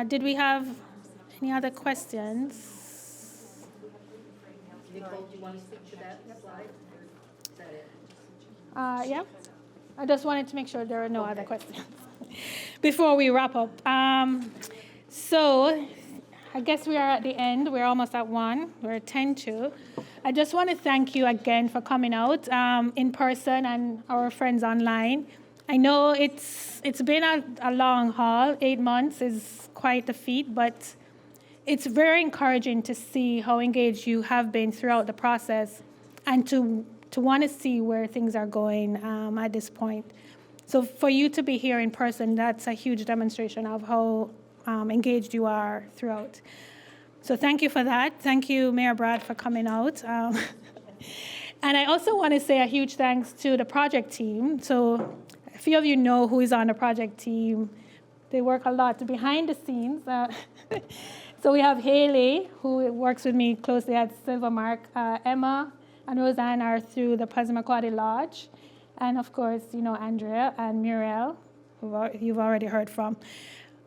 Did we have any other questions? Nicole, do you want to speak to that slide? Is that it? Yeah. I just wanted to make sure there are no other questions before we wrap up. So I guess we are at the end. We're almost at 1. We're at 10 to. I just want to thank you again for coming out in person and our friends online. I know it's been a long haul. 8 months is quite a feat, but it's very encouraging to see how engaged you have been throughout the process and to want to see where things are going at this point. So for you to be here in person, that's a huge demonstration of how engaged you are throughout. So thank you for that. Thank you, Mayor Brad, for coming out. And I also want to say a huge thanks to the project team. So a few of you know who is on the project team. They work a lot behind the scenes. So we have Haley, who works with me closely at Silvermark. Emma and Roseanne are through the Passamaquoddy Lodge. And of course, Andrea and Muriel, who you've already heard from.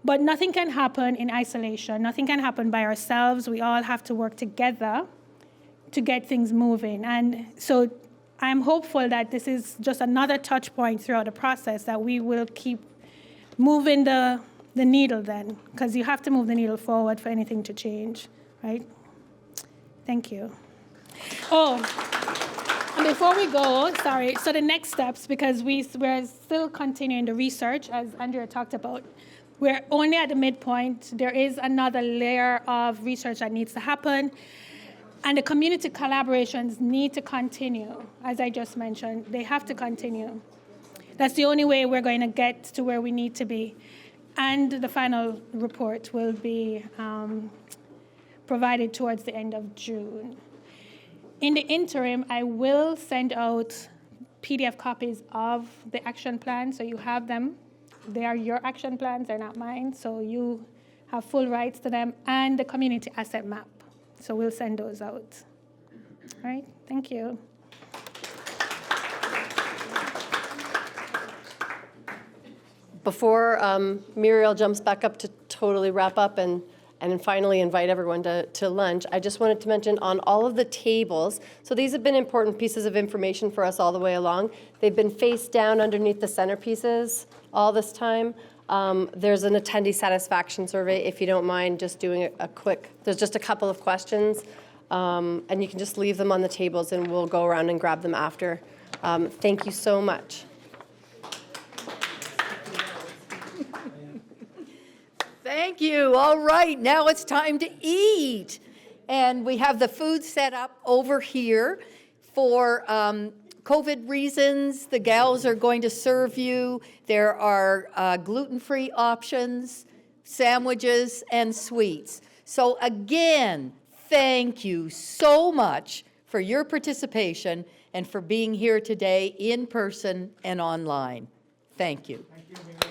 But nothing can happen in isolation. Nothing can happen by ourselves. We all have to work together to get things moving. And so I'm hopeful that this is just another touch point throughout the process, that we will keep moving the needle then, because you have to move the needle forward for anything to change, right? Thank you. Oh, and before we go, sorry, so the next steps, because we're still continuing the research, as Andrea talked about. We're only at the midpoint. There is another layer of research that needs to happen. And the community collaborations need to continue, as I just mentioned. They have to continue. That's the only way we're going to get to where we need to be. And the final report will be provided towards the end of June. In the interim, I will send out PDF copies of the action plan, so you have them. They are your action plans, they're not mine, so you have full rights to them, and the community asset map. So we'll send those out. All right, thank you. Before Muriel jumps back up to totally wrap up and finally invite everyone to lunch, I just wanted to mention on all of the tables, so these have been important pieces of information for us all the way along. They've been face down underneath the centerpieces all this time. There's an attendee satisfaction survey, if you don't mind just doing a quick, there's just a couple of questions, and you can just leave them on the tables and we'll go around and grab them after. Thank you so much. Thank you. All right, now it's time to eat. And we have the food set up over here for COVID reasons. The gals are going to serve you. There are gluten-free options, sandwiches, and sweets. So again, thank you so much for your participation and for being here today in person and online. Thank you. Thank you.